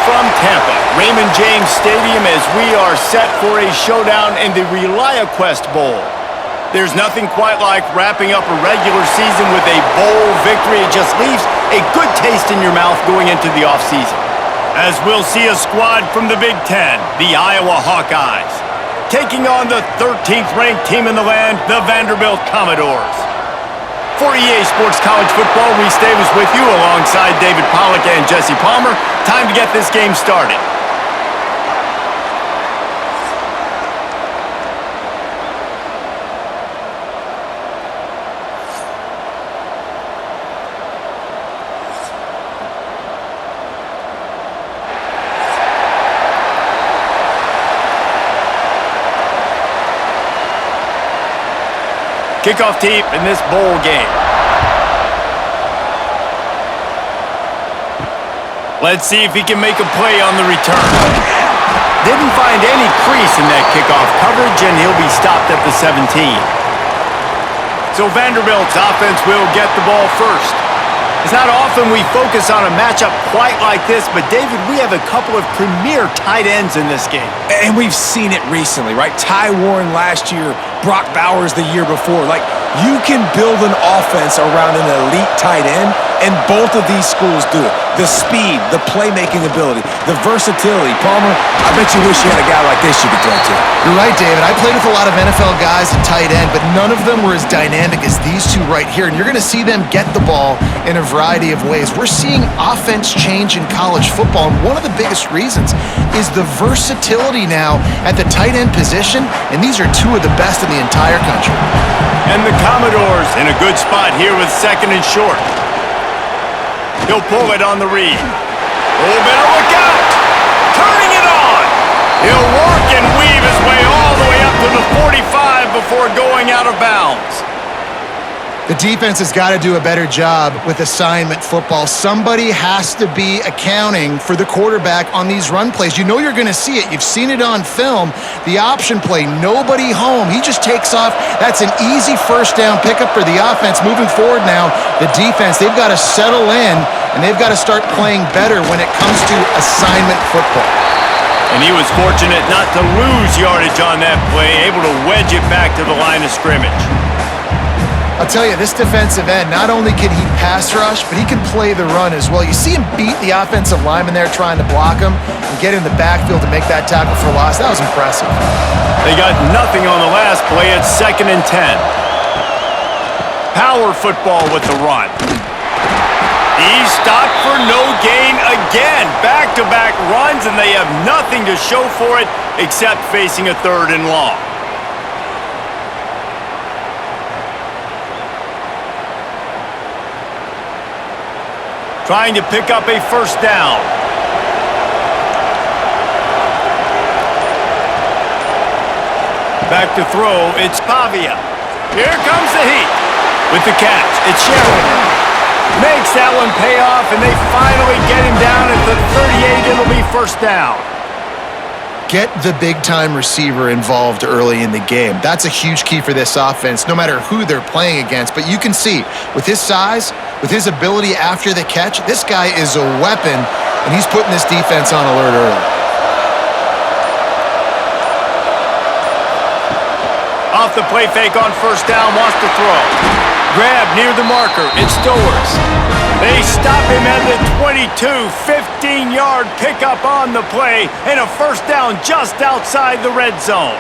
from Tampa, Raymond James Stadium, as we are set for a showdown in the Reliaquest Bowl. There's nothing quite like wrapping up a regular season with a bowl victory. It just leaves a good taste in your mouth going into the offseason. As we'll see a squad from the Big Ten, the Iowa Hawkeyes, taking on the 13th ranked team in the land, the Vanderbilt Commodores. For EA Sports College Football, Reese Davis with you alongside David Pollack and Jesse Palmer. Time to get this game started. Kickoff team in this bowl game. Let's see if he can make a play on the return. Didn't find any crease in that kickoff coverage, and he'll be stopped at the 17. So Vanderbilt's offense will get the ball first. It's not often we focus on a matchup quite like this, but David, we have a couple of premier tight ends in this game. And we've seen it recently, right? Ty Warren last year, Brock Bowers the year before. Like, you can build an offense around an elite tight end, and both of these schools do it. The speed, the playmaking ability, the versatility. Palmer, I bet you wish you had a guy like this you could throw to. You're right, David. I played with a lot of NFL guys at tight end, but none of them were as dynamic as these two right here, and you're going to see them get the ball in a variety of ways. We're seeing offense change in college football, and one of the biggest reasons is the versatility now at the tight end position, and these are two of the best in the entire country. And the Commodores in a good spot here with second and short. He'll pull it on the read. Oh, better look out! Turning it on! He'll work and weave his way all the way up to the 45 before going out of bounds. The defense has got to do a better job with assignment football. Somebody has to be accounting for the quarterback on these run plays. You know you're going to see it. You've seen it on film. The option play, nobody home. He just takes off. That's an easy first down pickup for the offense. Moving forward now, the defense, they've got to settle in, and they've got to start playing better when it comes to assignment football. And he was fortunate not to lose yardage on that play, able to wedge it back to the line of scrimmage. I'll tell you, this defensive end, not only can he pass rush, but he can play the run as well. You see him beat the offensive lineman there trying to block him and get in the backfield to make that tackle for loss. That was impressive. They got nothing on the last play. It's 2nd and 10. Power football with the run. He's stopped for no gain again. Back-to-back runs, and they have nothing to show for it except facing a 3rd and long. Trying to pick up a first down. Back to throw, it's Pavia. Here comes the heat. With the catch, it's Sheridan. Makes that one pay off, and they finally get him down at the 38. It'll be first down. Get the big-time receiver involved early in the game. That's a huge key for this offense, no matter who they're playing against. But you can see, with his size, with his ability after the catch, this guy is a weapon, and he's putting this defense on alert early. Off the play fake on first down, wants to throw. Grab near the marker, it's Stowers. They stop him at the 22, 15-yard pickup on the play, and a first down just outside the red zone.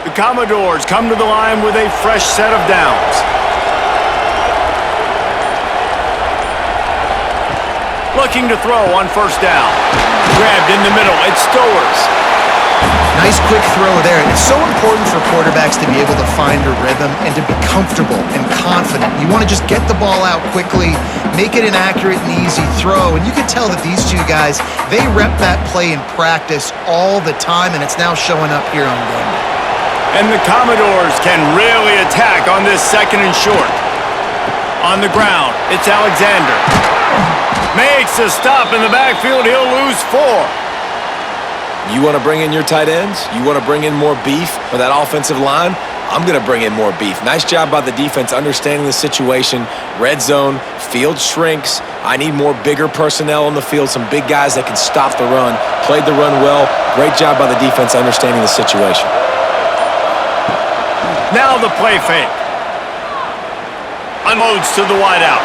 The Commodores come to the line with a fresh set of downs. Looking to throw on first down. Grabbed in the middle, it's Stowers. Nice quick throw there. It's so important for quarterbacks to be able to find a rhythm and to be comfortable and confident. You want to just get the ball out quickly, make it an accurate and easy throw. And you can tell that these two guys, they rep that play in practice all the time, and it's now showing up here on game day. And the Commodores can really attack on this 2nd and short. On the ground, it's Alexander. Makes a stop in the backfield. He'll lose 4. You want to bring in your tight ends? You want to bring in more beef for that offensive line? I'm going to bring in more beef. Nice job by the defense understanding the situation. Red zone, field shrinks. I need more bigger personnel on the field, some big guys that can stop the run. Played the run well. Great job by the defense understanding the situation. Now the play fake. Unloads to the wideout.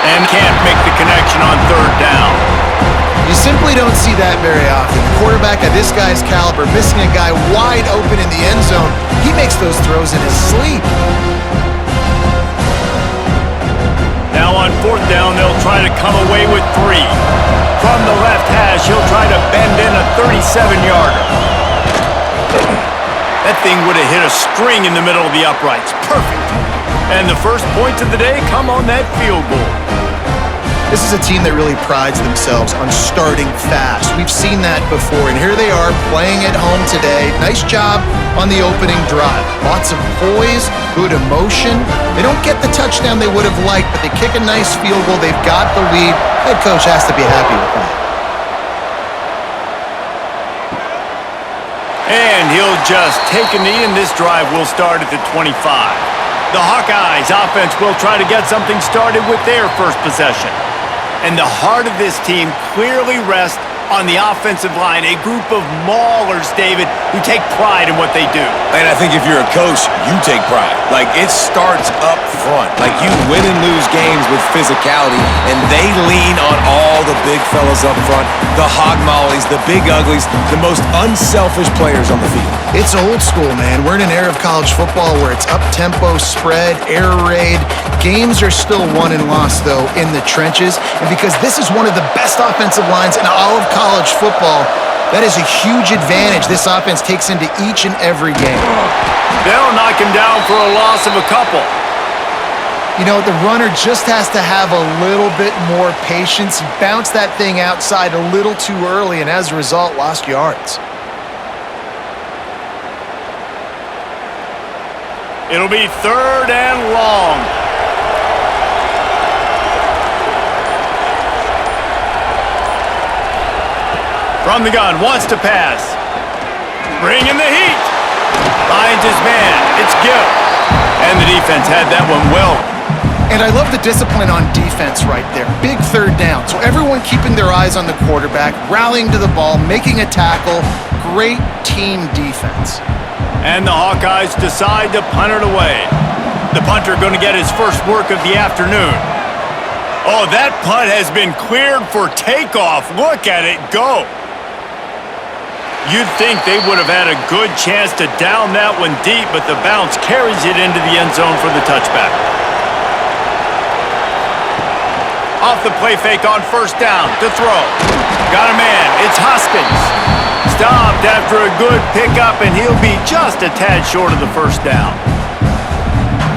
And can't make the connection on third down. You simply don't see that very often. A quarterback of this guy's caliber missing a guy wide open in the end zone. He makes those throws in his sleep. Now on fourth down, they'll try to come away with 3. From the left hash, he'll try to bend in a 37-yarder. That thing would have hit a string in the middle of the uprights. Perfect. And the first points of the day come on that field goal. This is a team that really prides themselves on starting fast. We've seen that before, and here they are playing at home today. Nice job on the opening drive. Lots of poise, good emotion. They don't get the touchdown they would have liked, but they kick a nice field goal. They've got the lead. Head coach has to be happy with that. And he'll just take a knee, and this drive will start at the 25. The Hawkeyes offense will try to get something started with their first possession. And the heart of this team clearly rests on the offensive line, a group of maulers, David, who take pride in what they do. And I think if you're a coach, you take pride. Like, it starts up front. Like, you win and lose games with physicality, and they lean on all the big fellas up front, the hog mollies, the big uglies, the most unselfish players on the field. It's old school, man. We're in an era of college football where it's up-tempo, spread, air raid. Games are still won and lost, though, in the trenches. And because this is one of the best offensive lines in all of college football, that is a huge advantage this offense takes into each and every game. They'll knock him down for a loss of a couple. You know, the runner just has to have a little bit more patience. He bounced that thing outside a little too early, and as a result, lost yards. It'll be third and long. From the gun, wants to pass. Bring in the heat. Finds his man. It's Gill. And the defense had that one well. And I love the discipline on defense right there. Big third down. So everyone keeping their eyes on the quarterback, rallying to the ball, making a tackle. Great team defense. And the Hawkeyes decide to punt it away. The punter going to get his first work of the afternoon. Oh, that punt has been cleared for takeoff. Look at it go. You'd think they would have had a good chance to down that one deep, but the bounce carries it into the end zone for the touchback. Off the play fake on first down to throw. Got a man. It's Hoskins. Stopped after a good pickup, and he'll be just a tad short of the first down.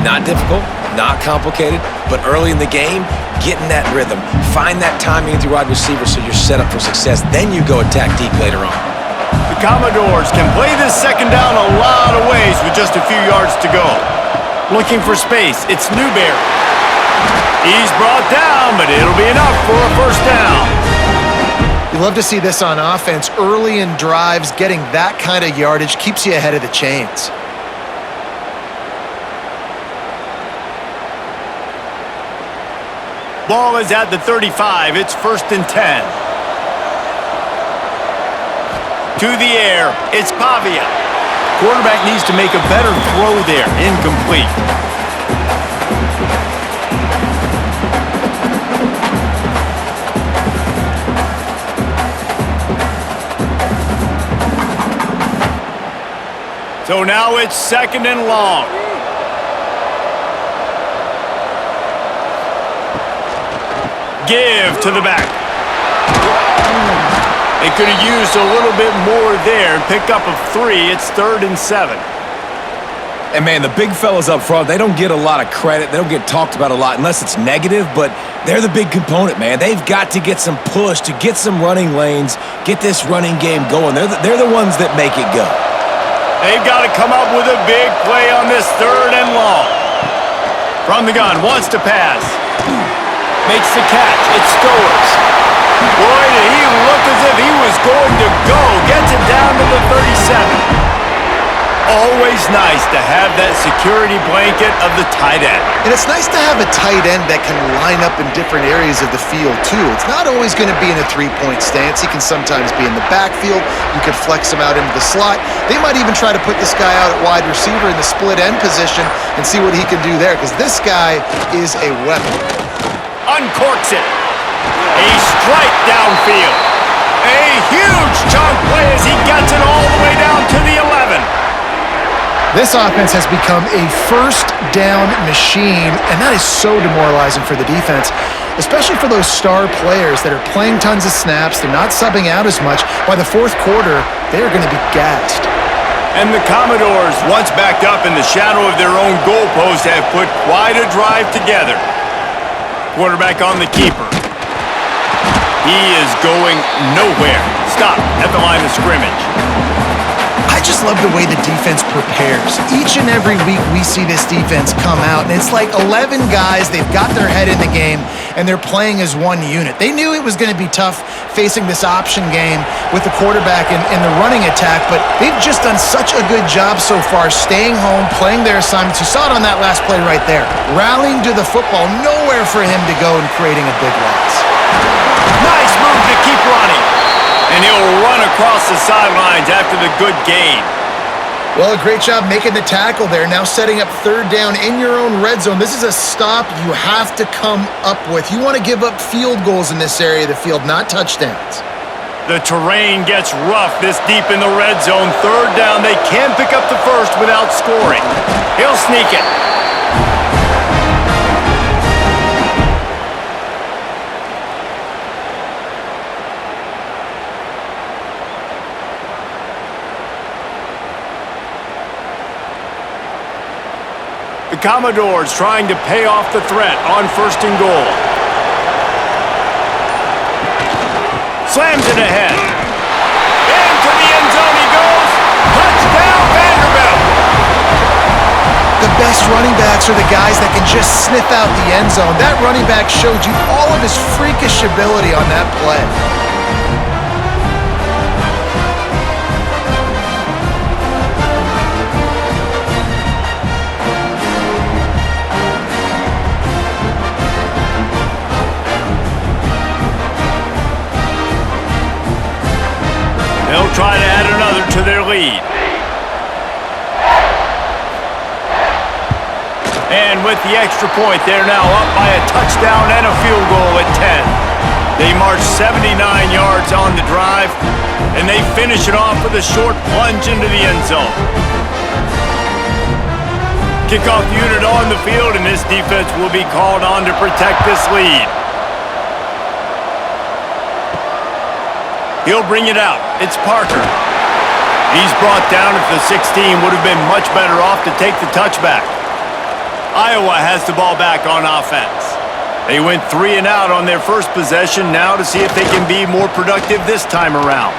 Not difficult, not complicated, but early in the game, get in that rhythm. Find that timing with your wide receiver so you're set up for success. Then you go attack deep later on. The Commodores can play this second down a lot of ways with just a few yards to go. Looking for space, it's Newberry. He's brought down, but it'll be enough for a first down. You love to see this on offense. Early in drives, getting that kind of yardage keeps you ahead of the chains. Ball is at the 35. It's first and 10. To the air, it's Pavia. Quarterback needs to make a better throw there. Incomplete. So now it's second and long. Give to the back. They could have used a little bit more there and pick up a 3. It's third and 7. And, man, the big fellas up front, they don't get a lot of credit. They don't get talked about a lot unless it's negative, but they're the big component, man. They've got to get some push, to get some running lanes, get this running game going. They're the ones that make it go. They've got to come up with a big play on this third and long. From the gun, wants to pass. Makes the catch. It's Stowers. Boy, did he look as if he was going to go. Gets it down to the 37. always nice to have that security blanket of the tight end. And it's nice to have a tight end that can line up in different areas of the field, too. It's not always going to be in a three-point stance. He can sometimes be in the backfield. You could flex him out into the slot. They might even try to put this guy out at wide receiver in the split end position and see what he can do there, because this guy is a weapon. Uncorks it. A strike downfield. A huge chunk play as he gets it all the way down to the 11. This offense has become a first down machine, and that is so demoralizing for the defense, especially for those star players that are playing tons of snaps. They're not subbing out as much. By the fourth quarter, they're going to be gassed. And the Commodores, once backed up in the shadow of their own goalpost, have put quite a drive together. Quarterback on the keeper. He is going nowhere. Stop at the line of scrimmage. I just love the way the defense prepares. Each and every week we see this defense come out, and it's like 11 guys. They've got their head in the game, and they're playing as one unit. They knew it was going to be tough facing this option game with the quarterback and the running attack, but they've just done such a good job so far staying home, playing their assignments. You saw it on that last play right there. Rallying to the football, nowhere for him to go and creating a big loss. Nice move to keep running. And he'll run across the sidelines after the good gain. Well, a great job making the tackle there. Now setting up third down in your own red zone. This is a stop you have to come up with. You want to give up field goals in this area of the field, not touchdowns. The terrain gets rough this deep in the red zone. Third down, they can pick up the first without scoring. He'll sneak it. The Commodores trying to pay off the threat on first and goal. Slams it ahead. Into the end zone he goes. Touchdown, Vanderbilt. The best running backs are the guys that can just sniff out the end zone. That running back showed you all of his freakish ability on that play. They'll try to add another to their lead. And with the extra point, they're now up by a touchdown and a field goal at 10. They march 79 yards on the drive, and they finish it off with a short plunge into the end zone. Kickoff unit on the field, and this defense will be called on to protect this lead. He'll bring it out. It's Parker. He's brought down at the 16. Would have been much better off to take the touchback. Iowa has the ball back on offense. They went 3 and out on their first possession, now to see if they can be more productive this time around.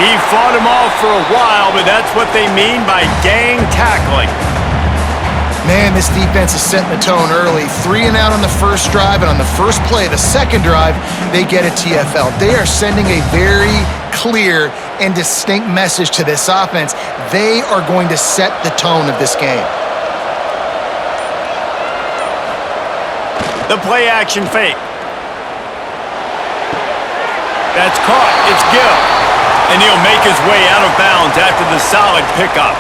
He fought him off for a while, but that's what they mean by gang tackling. Man, this defense is setting the tone early. 3 and out on the first drive, and on the first play, the second drive, they get a TFL. They are sending a very clear and distinct message to this offense. They are going to set the tone of this game. The play-action fake. That's caught. It's Gill. And he'll make his way out of bounds after the solid pickup.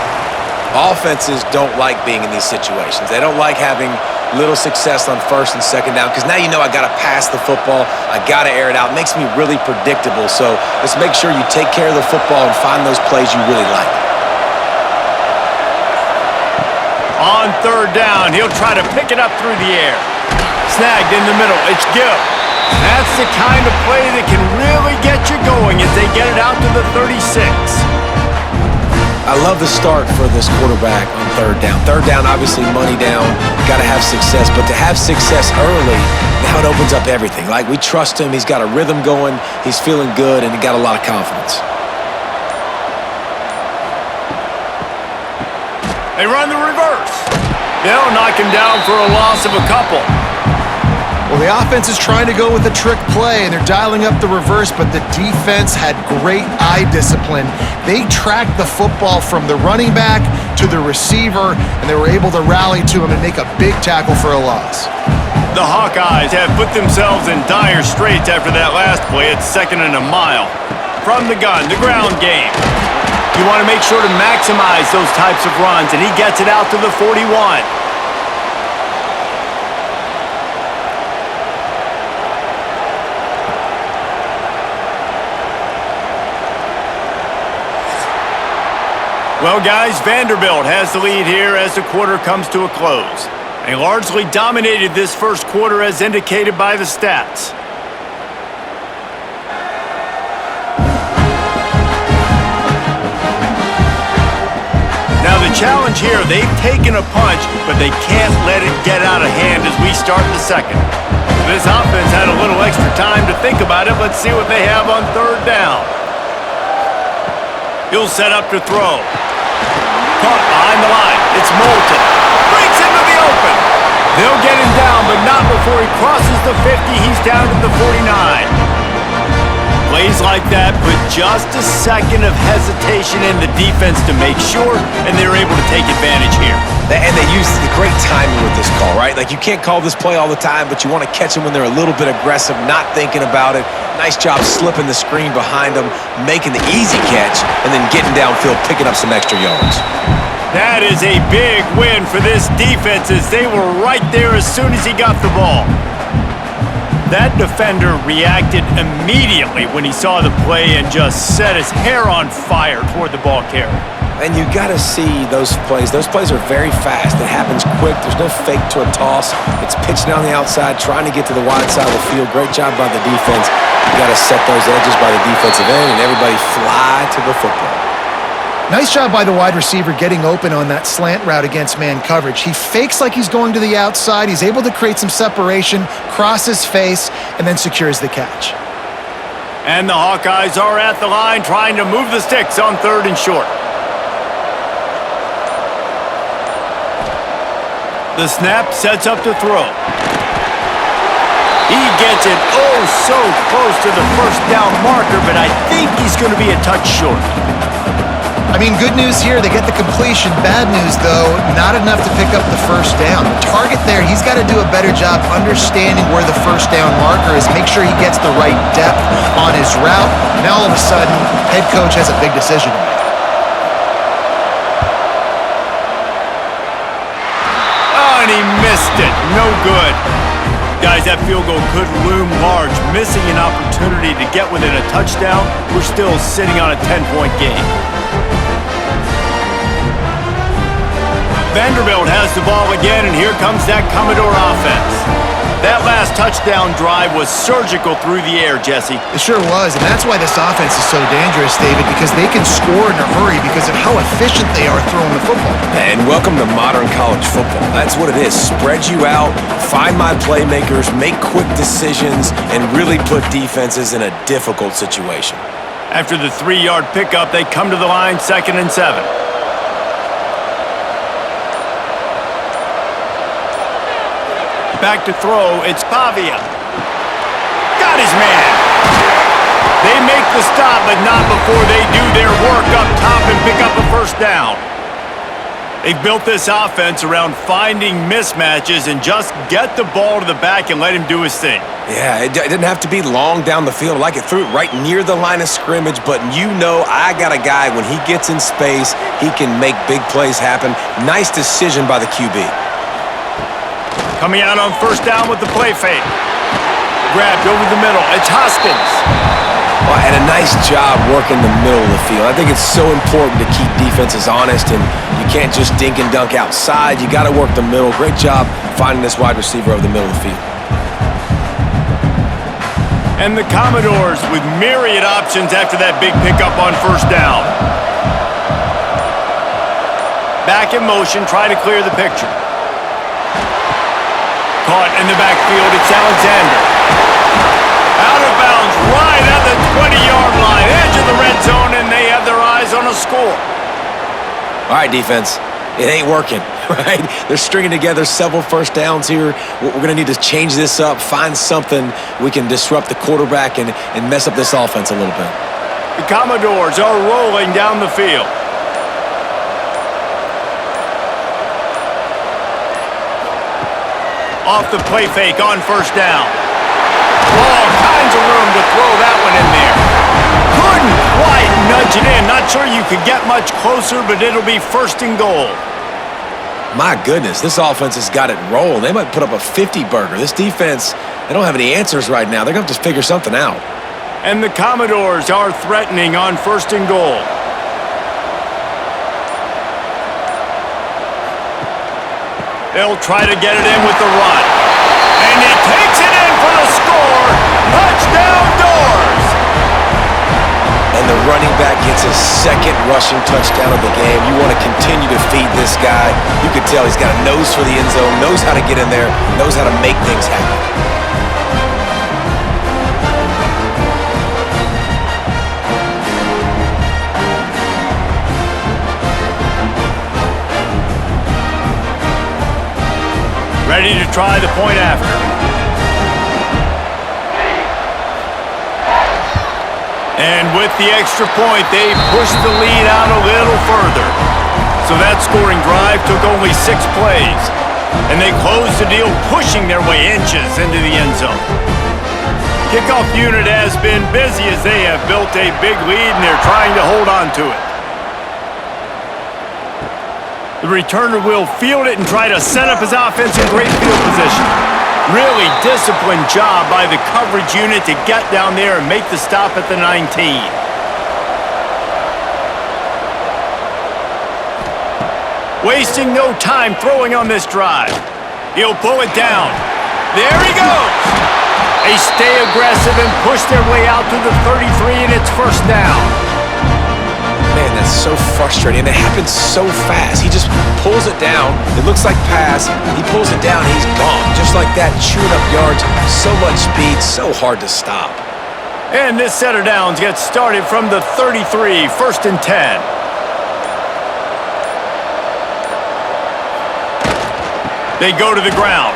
Offenses don't like being in these situations. They don't like having little success on first and second down because now you know I got to pass the football. I got to air it out. It makes me really predictable. So let's make sure you take care of the football and find those plays you really like. On third down, he'll try to pick it up through the air. Snagged in the middle. It's Gill. That's the kind of play that can really get you going as they get it out to the 36. I love the start for this quarterback on third down. Third down, obviously money down, got to have success. But to have success early, now it opens up everything. Like, we trust him. He's got a rhythm going. He's feeling good, and he got a lot of confidence. They run the reverse. They'll knock him down for a loss of a couple. Well, the offense is trying to go with a trick play, and they're dialing up the reverse, but the defense had great eye discipline. They tracked the football from the running back to the receiver, and they were able to rally to him and make a big tackle for a loss. The Hawkeyes have put themselves in dire straits after that last play at 2nd and a mile. From the gun, the ground game. You want to make sure to maximize those types of runs, and he gets it out to the 41. Well, guys, Vanderbilt has the lead here as the quarter comes to a close. They largely dominated this first quarter as indicated by the stats. Now, the challenge here, they've taken a punch, but they can't let it get out of hand as we start the second. This offense had a little extra time to think about it. Let's see what they have on 3rd down. He'll set up to throw. Caught behind the line. It's Moulton. Breaks into the open. They'll get him down, but not before he crosses the 50. He's down to the 49. Plays like that put just a second of hesitation in the defense to make sure, and they're able to take advantage here. And they used the great timing with this call, right? Like, you can't call this play all the time, but you want to catch them when they're a little bit aggressive, not thinking about it. Nice job slipping the screen behind them, making the easy catch, and then getting downfield, picking up some extra yards. That is a big win for this defense as they were right there as soon as he got the ball. That defender reacted immediately when he saw the play and just set his hair on fire toward the ball carrier. And you got to see those plays. Those plays are very fast. It happens quick. There's no fake to a toss. It's pitching down the outside, trying to get to the wide side of the field. Great job by the defense. You got to set those edges by the defensive end, and everybody fly to the football. Nice job by the wide receiver getting open on that slant route against man coverage. He fakes like he's going to the outside. He's able to create some separation, cross his face, and then secures the catch. And the Hawkeyes are at the line trying to move the sticks on 3rd and short. The snap sets up to throw. He gets it oh so close to the 1st down marker, but I think he's going to be a touch short. I mean, good news here, they get the completion. Bad news, though, not enough to pick up the 1st down. The target there, he's got to do a better job understanding where the 1st down marker is, make sure he gets the right depth on his route. Now, all of a sudden, head coach has a big decision to make. Oh, and he missed it. No good. Guys, that field goal could loom large. Missing an opportunity to get within a touchdown. We're still sitting on a 10-point game. Vanderbilt has the ball again, and here comes that Commodore offense. That last touchdown drive was surgical through the air, Jesse. It sure was, and that's why this offense is so dangerous, David, because they can score in a hurry because of how efficient they are throwing the football. And welcome to modern college football. That's what it is. Spread you out, find my playmakers, make quick decisions, and really put defenses in a difficult situation. After the 3-yard pickup, they come to the line 2nd and 7. Back to throw, it's Pavia. Got his man. They make the stop, but not before they do their work up top and pick up a 1st down. They've built this offense around finding mismatches and just get the ball to the back and let him do his thing. Yeah, it didn't have to be long down the field. Like, it threw it right near the line of scrimmage, but you know I got a guy, when he gets in space, he can make big plays happen. Nice decision by the QB. Coming out on 1st down with the play fake. Grabbed over the middle. It's Hoskins. Well, and a nice job working the middle of the field. I think it's so important to keep defenses honest, and you can't just dink and dunk outside. You got to work the middle. Great job finding this wide receiver over the middle of the field. And the Commodores with myriad options after that big pickup on 1st down. Back in motion, try to clear the picture. Caught in the backfield, it's Alexander. Out of bounds, right at the 20-yard line, edge of the red zone, and they have their eyes on a score. All right, defense. it ain't working, right? They're stringing together several first downs here. We're going to need to change this up, find something we can disrupt the quarterback and mess up this offense a little bit. The Commodores are rolling down the field. Off the play fake on first down. All kinds of room to throw that one in there. Couldn't quite nudge it in. Not sure you could get much closer, but it'll be first and goal. My goodness, this offense has got it rolling. They might put up a 50-burger. This defense, they don't have any answers right now. They're going to have to figure something out. And the Commodores are threatening on first and goal. They'll try to get it in with the run. And he takes it in for the score. Touchdown, Doors! And the running back gets his second rushing touchdown of the game. You want to continue to feed this guy. You can tell he's got a nose for the end zone, knows how to get in there, knows how to make things happen. Ready to try the point after. And with the extra point, they pushed the lead out a little further. So that scoring drive took only 6 plays. And they closed the deal, pushing their way inches into the end zone. Kickoff unit has been busy as they have built a big lead, and they're trying to hold on to it. The returner will field it and try to set up his offense in great field position. Really disciplined job by the coverage unit to get down there and make the stop at the 19. Wasting no time throwing on this drive. He'll pull it down. There he goes. They stay aggressive and push their way out to the 33, and it's first down. Man, that's so frustrating. It happens so fast. He just pulls it down. It looks like pass. He pulls it down. He's gone. Just like that, chewing up yards. So much speed, so hard to stop. And this set of downs gets started from the 33, first and 10. They go to the ground.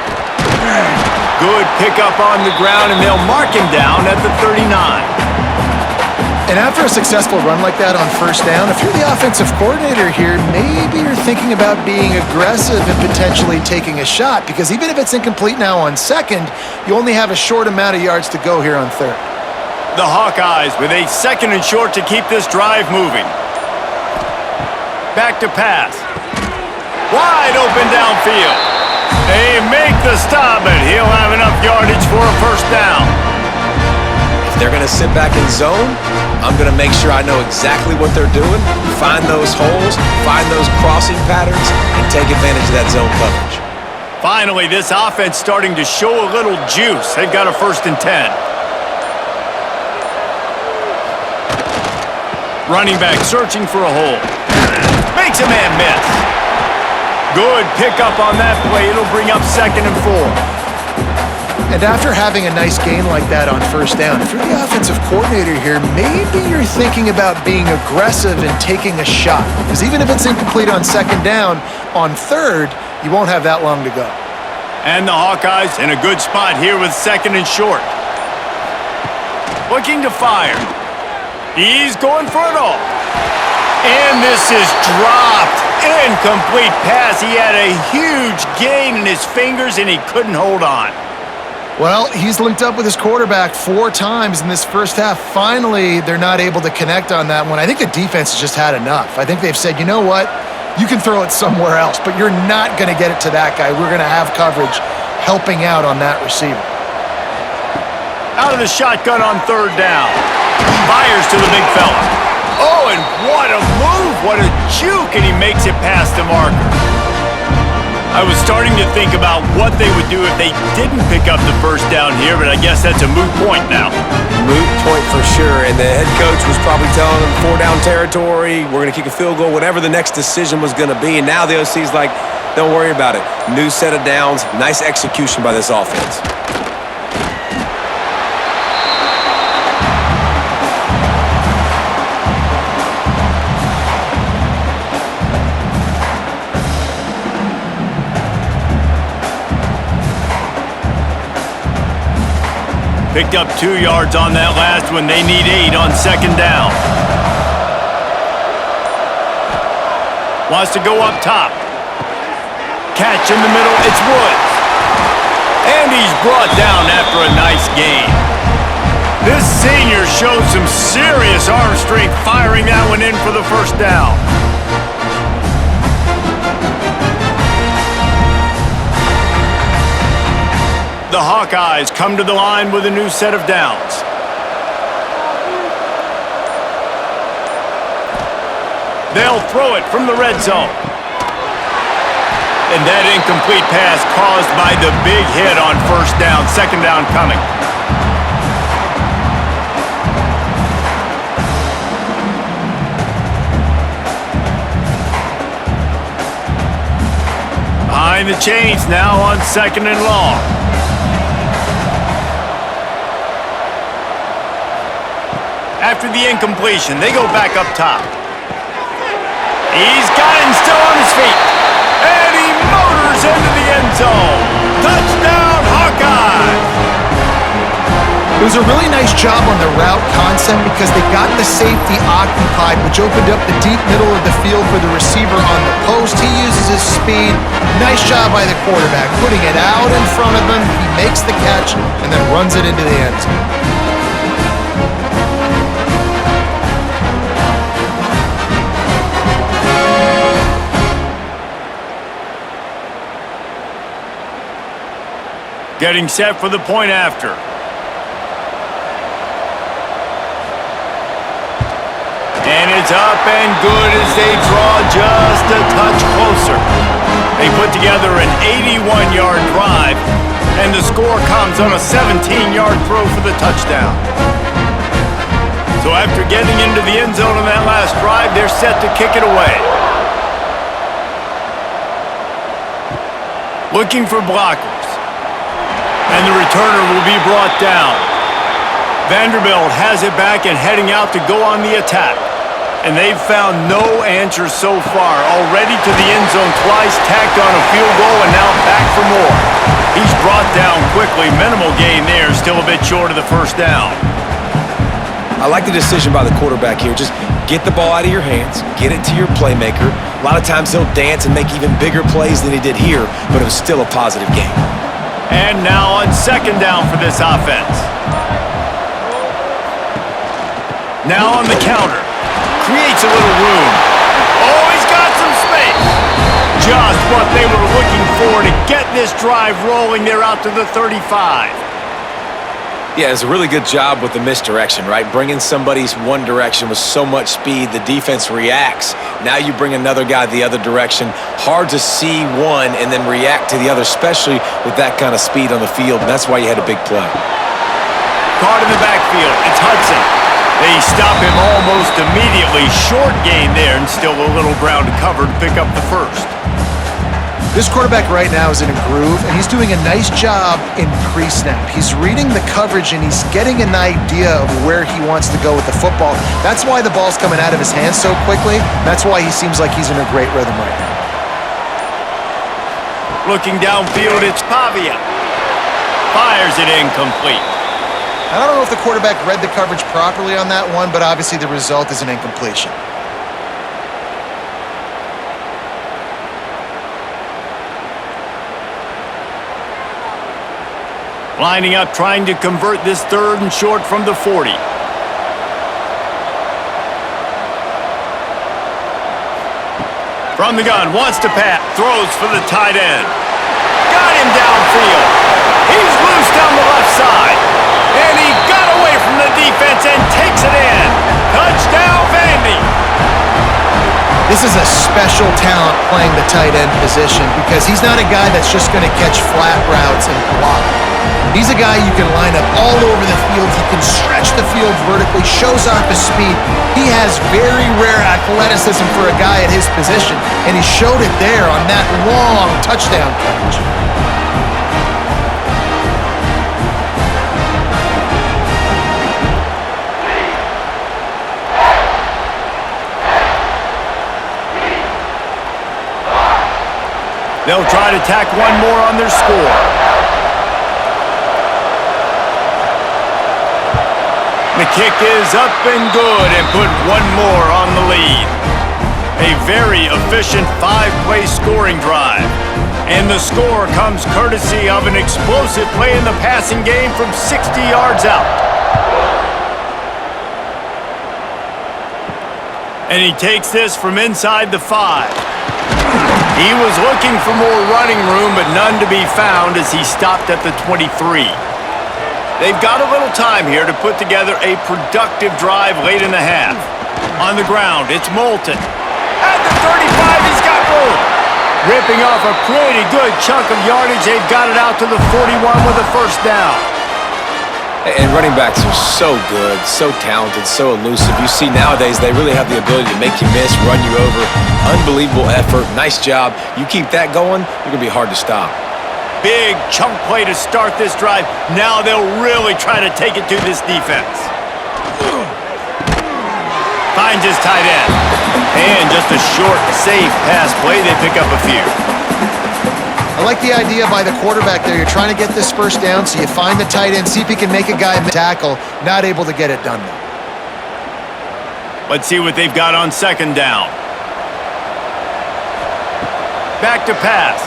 Good pickup on the ground, and they'll mark him down at the 39. And after a successful run like that on first down, if you're the offensive coordinator here, maybe you're thinking about being aggressive and potentially taking a shot, because even if it's incomplete now on second, you only have a short amount of yards to go here on third. The Hawkeyes with a second and short to keep this drive moving. Back to pass. Wide open downfield. They make the stop, but he'll have enough yardage for a first down. If they're going to sit back in zone, I'm going to make sure I know exactly what they're doing, find those holes, find those crossing patterns, and take advantage of that zone coverage. Finally, this offense starting to show a little juice. They've got a first and 10. Running back searching for a hole. Makes a man miss. Good pickup on that play. It'll bring up second and 4. And after having a nice gain like that on first down, if you're the offensive coordinator here, maybe you're thinking about being aggressive and taking a shot. Because even if it's incomplete on second down, on third, you won't have that long to go. And the Hawkeyes in a good spot here with second and short. Looking to fire. He's going for it all. And this is dropped. Incomplete pass. He had a huge gain in his fingers, and he couldn't hold on. Well, he's linked up with his quarterback 4 times in this first half. Finally, they're not able to connect on that one. I think the defense has just had enough. I think they've said, you know what? You can throw it somewhere else, but you're not going to get it to that guy. We're going to have coverage helping out on that receiver. Out of the shotgun on third down. Fires to the big fella. Oh, and what a move. What a juke, and he makes it past the marker. I was starting to think about what they would do if they didn't pick up the first down here, but I guess that's a moot point now. Moot point for sure, and the head coach was probably telling them 4-down territory, we're going to kick a field goal, whatever the next decision was going to be, and now the OC's like, don't worry about it. New set of downs, nice execution by this offense. Picked up 2 yards on that last one. They need 8 on second down. Wants to go up top. Catch in the middle. It's Woods. And he's brought down after a nice gain. This senior showed some serious arm strength firing that one in for the first down. The Hawkeyes come to the line with a new set of downs. They'll throw it from the red zone. And that incomplete pass caused by the big hit on first down. Second down coming. Behind the chains now on second and long. After the incompletion, they go back up top. He's got him still on his feet. And he motors into the end zone. Touchdown, Hawkeyes! It was a really nice job on the route concept because they got the safety occupied, which opened up the deep middle of the field for the receiver on the post. He uses his speed. Nice job by the quarterback, putting it out in front of him. He makes the catch and then runs it into the end zone. Getting set for the point after. And it's up and good as they draw just a touch closer. They put together an 81-yard drive, and the score comes on a 17-yard throw for the touchdown. So after getting into the end zone on that last drive, they're set to kick it away. Looking for blockers. And the returner will be brought down. Vanderbilt has it back and heading out to go on the attack. And they've found no answers so far. Already to the end zone twice, tacked on a field goal, and now back for more. He's brought down quickly. Minimal gain there, still a bit short of the first down. I like the decision by the quarterback here. Just get the ball out of your hands, get it to your playmaker. A lot of times he'll dance and make even bigger plays than he did here, but it was still a positive game. And now on second down for this offense. Now on the counter. Creates a little room. Oh, he's got some space. Just what they were looking for to get this drive rolling. They're out to the 35. Yeah, it's a really good job with the misdirection, right? Bringing somebody's one direction with so much speed, the defense reacts. Now you bring another guy the other direction. Hard to see one and then react to the other, especially with that kind of speed on the field. And that's why you had a big play. Caught in the backfield. It's Hudson. They stop him almost immediately. Short gain there and still a little ground to cover to pick up the first. This quarterback right now is in a groove, and he's doing a nice job in pre-snap. He's reading the coverage, and he's getting an idea of where he wants to go with the football. That's why the ball's coming out of his hands so quickly. That's why he seems like he's in a great rhythm right now. Looking downfield, it's Pavia. Fires it incomplete. I don't know if the quarterback read the coverage properly on that one, but obviously the result is an incompletion. Lining up, trying to convert this third and short from the 40. From the gun, wants to pass, throws for the tight end. Got him downfield. He's loose down the left side. And he got away from the defense and takes it in. Touchdown, Vandy. This is a special talent playing the tight end position because he's not a guy that's just going to catch flat routes and block. He's a guy you can line up all over the field. He can stretch the field vertically, shows off his speed. He has very rare athleticism for a guy at his position, and he showed it there on that long touchdown catch. They'll try to tack one more on their score. The kick is up and good and put one more on the lead. A very efficient 5-play scoring drive. And the score comes courtesy of an explosive play in the passing game from 60 yards out. And he takes this from inside the 5. He was looking for more running room, but none to be found as he stopped at the 23. They've got a little time here to put together a productive drive late in the half. On the ground, it's Moulton. At the 35, he's got room. Ripping off a pretty good chunk of yardage, they've got it out to the 41 with a first down. And running backs are so good, so talented, so elusive. You see nowadays they really have the ability to make you miss, run you over. Unbelievable effort. Nice job. You keep that going, you're going to be hard to stop. Big chunk play to start this drive. Now they'll really try to take it to this defense. Finds his tight end. And just a short, safe pass play. They pick up a few. I like the idea by the quarterback there. You're trying to get this first down, so you find the tight end, see if he can make a guy tackle. Not able to get it done, though. Let's see what they've got on second down. Back to pass.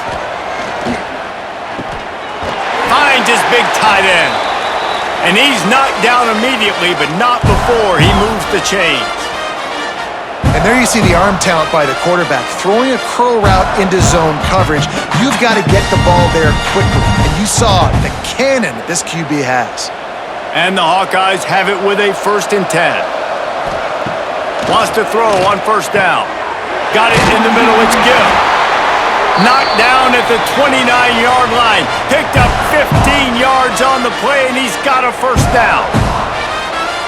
Finds his big tight end. And he's knocked down immediately, but not before he moves the chains. And there you see the arm talent by the quarterback. Throwing a curl route into zone coverage, you've got to get the ball there quickly. And you saw the cannon this QB has. And the Hawkeyes have it with a 1st and 10. Wants to throw on first down. Got it in the middle, it's Gill. Knocked down at the 29-yard line. Picked up 15 yards on the play, and he's got a first down.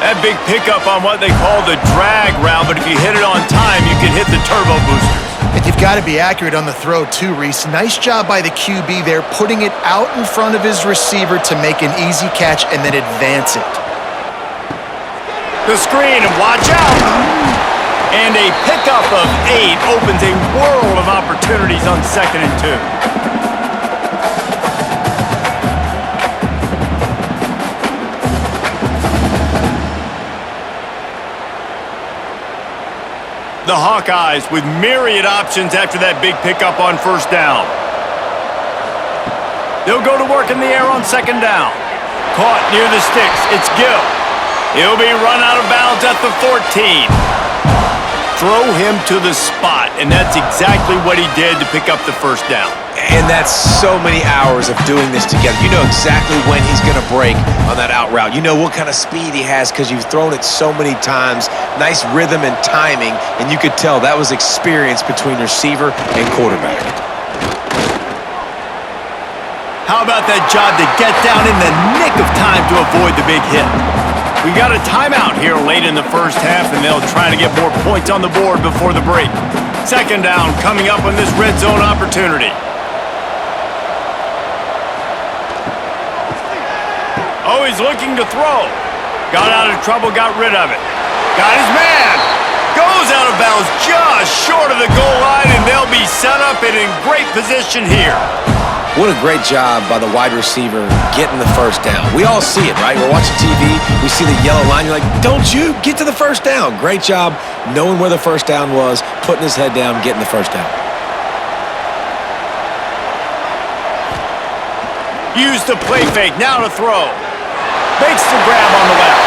That big pickup on what they call the drag route, but if you hit it on time, you can hit the turbo boosters. And you've got to be accurate on the throw too, Reese. Nice job by the QB there, putting it out in front of his receiver to make an easy catch and then advance it. The screen, and watch out! And a pickup of 8 opens a world of opportunities on 2nd and 2. The Hawkeyes with myriad options after that big pickup on first down. They'll go to work in the air on second down. Caught near the sticks. It's Gill. He'll be run out of bounds at the 14. Throw him to the spot, and that's exactly what he did to pick up the first down. And that's so many hours of doing this together. You know exactly when he's going to break on that out route. You know what kind of speed he has because you've thrown it so many times. Nice rhythm and timing, and you could tell that was experience between receiver and quarterback. How about that job to get down in the nick of time to avoid the big hit? We got a timeout here late in the first half, and they'll try to get more points on the board before the break. Second down coming up on this red zone opportunity. Oh, he's looking to throw. Got out of trouble, got rid of it. Got his man. Goes out of bounds just short of the goal line, and they'll be set up and in great position here. What a great job by the wide receiver getting the first down. We all see it, right? We're watching TV. We see the yellow line. You're like, don't you get to the first down. Great job knowing where the first down was, putting his head down, getting the first down. Use the play fake. Now to throw. Makes the grab on the left.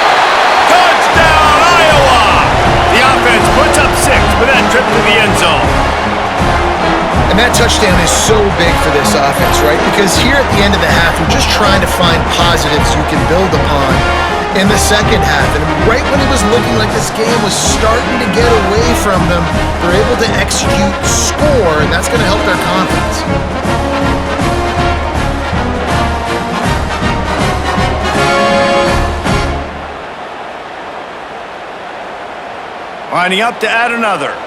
Touchdown, Iowa! The offense puts up 6 with that trip to the end zone. And that touchdown is so big for this offense, right? Because here at the end of the half, you're just trying to find positives you can build upon in the second half. And right when it was looking like this game was starting to get away from them, they're able to execute, score, and that's going to help their confidence. Lining up to add another.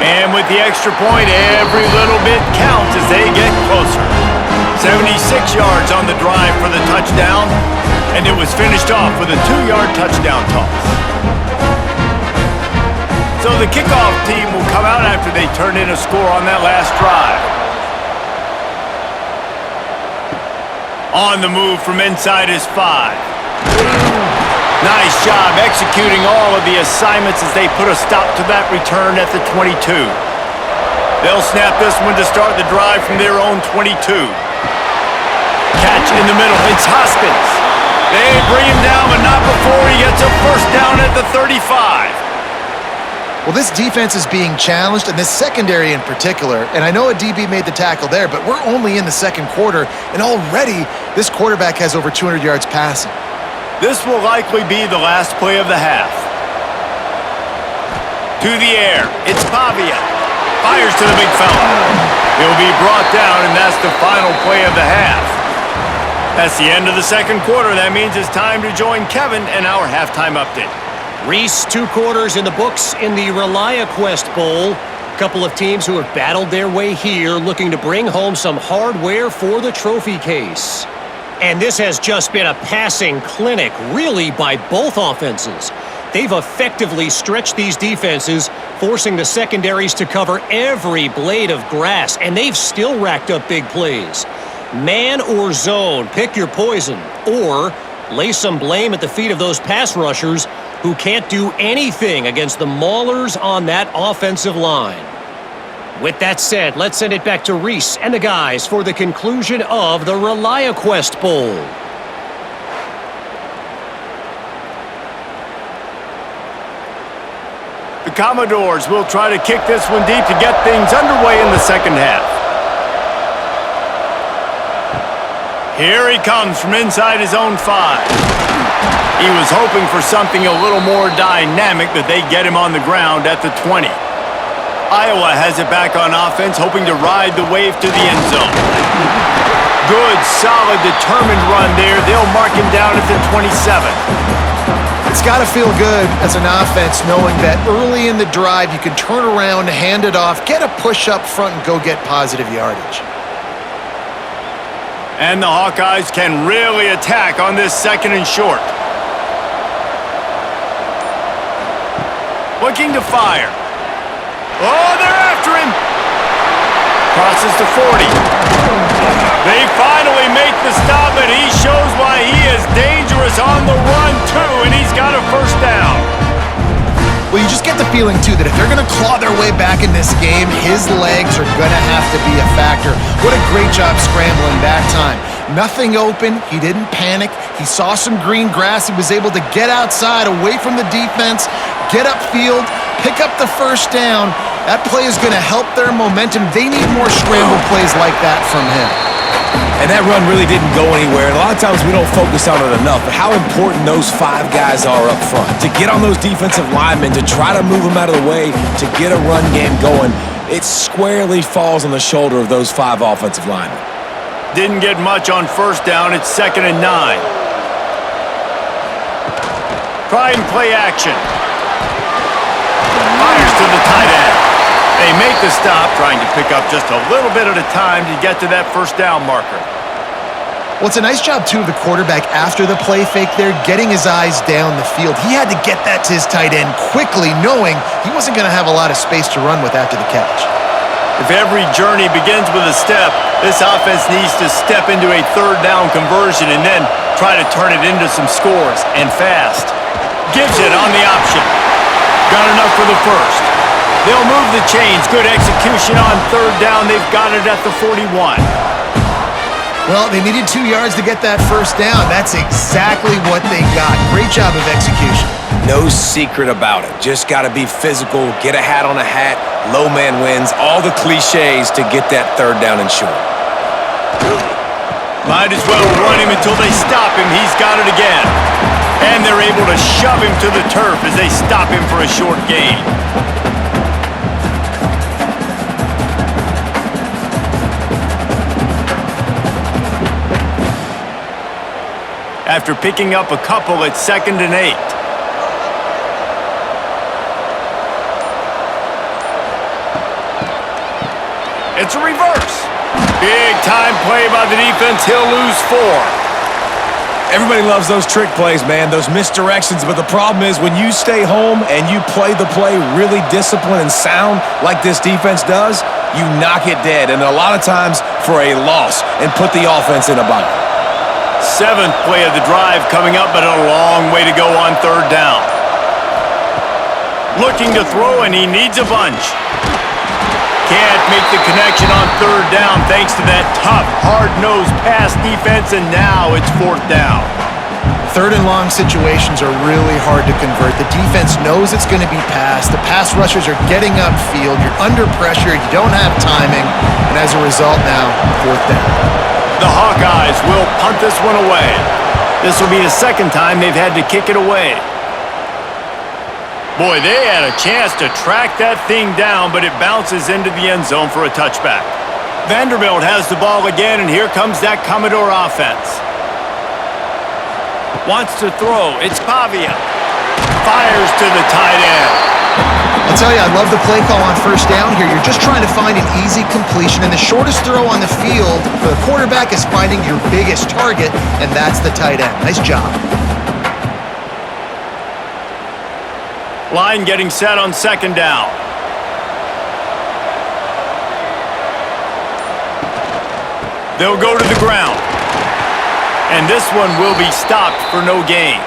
And with the extra point, every little bit counts as they get closer. 76 yards on the drive for the touchdown, and it was finished off with a 2-yard touchdown toss. So the kickoff team will come out after they turn in a score on that last drive. On the move from inside his 5. Nice job executing all of the assignments as they put a stop to that return at the 22. They'll snap this one to start the drive from their own 22. Catch in the middle. It's Hoskins. They bring him down, but not before he gets a first down at the 35. Well, this defense is being challenged, and this secondary in particular, and I know a DB made the tackle there, but we're only in the second quarter, and already this quarterback has over 200 yards passing. This will likely be the last play of the half. To the air. It's Pavia. Fires to the big fella. He'll be brought down, and that's the final play of the half. That's the end of the second quarter. That means it's time to join Kevin in our halftime update. Reese, 2 quarters in the books in the Reliaquest Bowl. A couple of teams who have battled their way here, looking to bring home some hardware for the trophy case. And this has just been a passing clinic, really, by both offenses. They've effectively stretched these defenses, forcing the secondaries to cover every blade of grass, and they've still racked up big plays. Man or zone, pick your poison, or lay some blame at the feet of those pass rushers who can't do anything against the maulers on that offensive line. With that said, let's send it back to Reese and the guys for the conclusion of the Reliaquest Bowl. The Commodores will try to kick this one deep to get things underway in the second half. Here he comes from inside his own 5. He was hoping for something a little more dynamic, but they get him on the ground at the 20. Iowa has it back on offense, hoping to ride the wave to the end zone. Good, solid, determined run there. They'll mark him down at the 27. It's got to feel good as an offense knowing that early in the drive you can turn around, hand it off, get a push up front, and go get positive yardage. And the Hawkeyes can really attack on this second and short. Looking to fire. Oh, they're after him. Crosses to 40. They finally make the stop, and he shows why he is dangerous on the run, too, and he's got a first down. Well, you just get the feeling, too, that if they're going to claw their way back in this game, his legs are going to have to be a factor. What a great job scrambling that time. Nothing open. He didn't panic. He saw some green grass. He was able to get outside, away from the defense, get upfield, pick up the first down. That play is going to help their momentum. They need more scramble plays like that from him. And that run really didn't go anywhere. And a lot of times we don't focus on it enough, but how important those 5 guys are up front. To get on those defensive linemen, to try to move them out of the way, to get a run game going, it squarely falls on the shoulder of those 5 offensive linemen. Didn't get much on first down. It's 2nd and 9. Try and play action. Fires to the tight end. They make the stop, trying to pick up just a little bit at a time to get to that first down marker. Well, it's a nice job, too, of the quarterback after the play fake there, getting his eyes down the field. He had to get that to his tight end quickly, knowing he wasn't going to have a lot of space to run with after the catch. If every journey begins with a step, this offense needs to step into a third down conversion and then try to turn it into some scores, and fast. Gives it on the option. Got enough for the first. They'll move the chains. Good execution on third down. They've got it at the 41. Well, they needed 2 yards to get that first down. That's exactly what they got. Great job of execution. No secret about it. Just got to be physical, get a hat on a hat, low man wins, all the cliches to get that third down and short. Might as well run him until they stop him. He's got it again. And they're able to shove him to the turf as they stop him for a short gain. After picking up a couple, it's 2nd and 8. It's a reverse. Big time play by the defense. He'll lose 4. Everybody loves those trick plays, man, those misdirections, but the problem is when you stay home and you play the play really disciplined and sound like this defense does, you knock it dead, and a lot of times for a loss, and put the offense in a bind. 7th play of the drive coming up, but a long way to go on 3rd down. Looking to throw, and he needs a bunch. Can't make the connection on 3rd down thanks to that tough, hard-nosed pass defense, and now it's 4th down. 3rd and long situations are really hard to convert. The defense knows it's going to be passed. The pass rushers are getting upfield. You're under pressure. You don't have timing. And as a result now, 4th down. The Hawkeyes will punt this one away. This will be the 2nd time they've had to kick it away. Boy, they had a chance to track that thing down, but it bounces into the end zone for a touchback. Vanderbilt has the ball again, and here comes that Commodore offense. Wants to throw. It's Pavia. Fires to the tight end. I'll tell you, I love the play call on 1st down here. You're just trying to find an easy completion, and the shortest throw on the field for the quarterback is finding your biggest target, and that's the tight end. Nice job. Line getting set on 2nd down. They'll go to the ground. And this one will be stopped for no gain.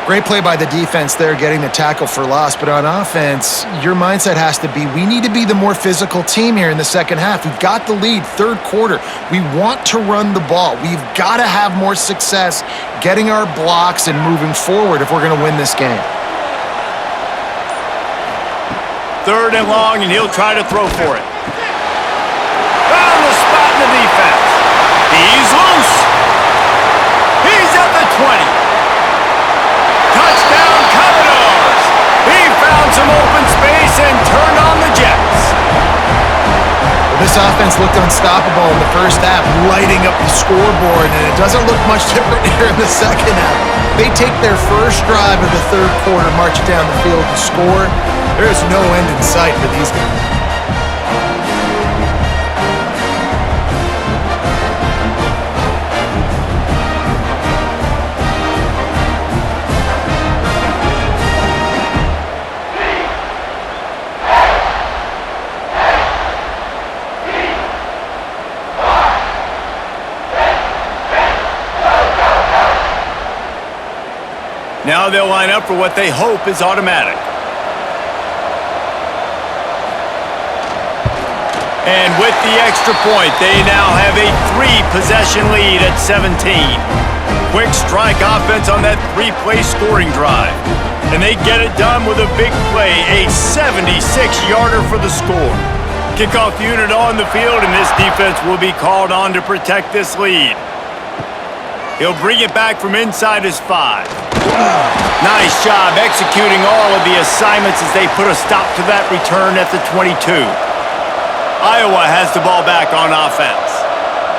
Great play by the defense there, getting the tackle for loss. But on offense, your mindset has to be, we need to be the more physical team here in the 2nd half. We've got the lead, 3rd quarter. We want to run the ball. We've got to have more success getting our blocks and moving forward if we're going to win this game. 3rd and long, and he'll try to throw for it. Found the spot in the defense. He's loose. He's at the 20. Touchdown, Commodores. He found some open space and turned on the Jets. Well, this offense looked unstoppable in the 1st half, lighting up the scoreboard, and it doesn't look much different here in the 2nd half. They take their first drive of the 3rd quarter, march down the field and score. There is no end in sight for these guys. Now they'll line up for what they hope is automatic. And with the extra point, they now have a 3-possession lead at 17. Quick strike offense on that 3-play scoring drive. And they get it done with a big play, a 76-yarder for the score. Kickoff unit on the field, and this defense will be called on to protect this lead. He'll bring it back from inside his 5. Nice job executing all of the assignments as they put a stop to that return at the 22. Iowa has the ball back on offense.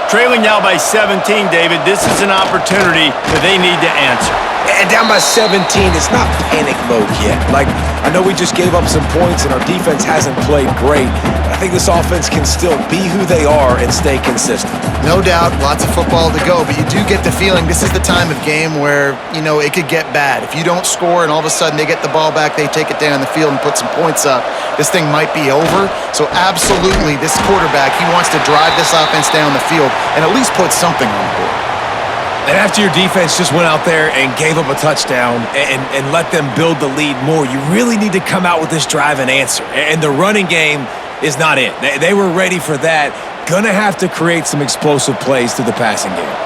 Trailing now by 17, David. This is an opportunity that they need to answer. And down by 17, it's not panic mode yet. Like, I know we just gave up some points and our defense hasn't played great, but I think this offense can still be who they are and stay consistent. No doubt, lots of football to go, but you do get the feeling this is the time of game where, you know, it could get bad. If you don't score and all of a sudden they get the ball back, they take it down the field and put some points up, this thing might be over. So absolutely, this quarterback, he wants to drive this offense down the field and at least put something on the board. And after your defense just went out there and gave up a touchdown and let them build the lead more, you really need to come out with this drive and answer. And the running game is not it. They were ready for that. Gonna have to create some explosive plays through the passing game.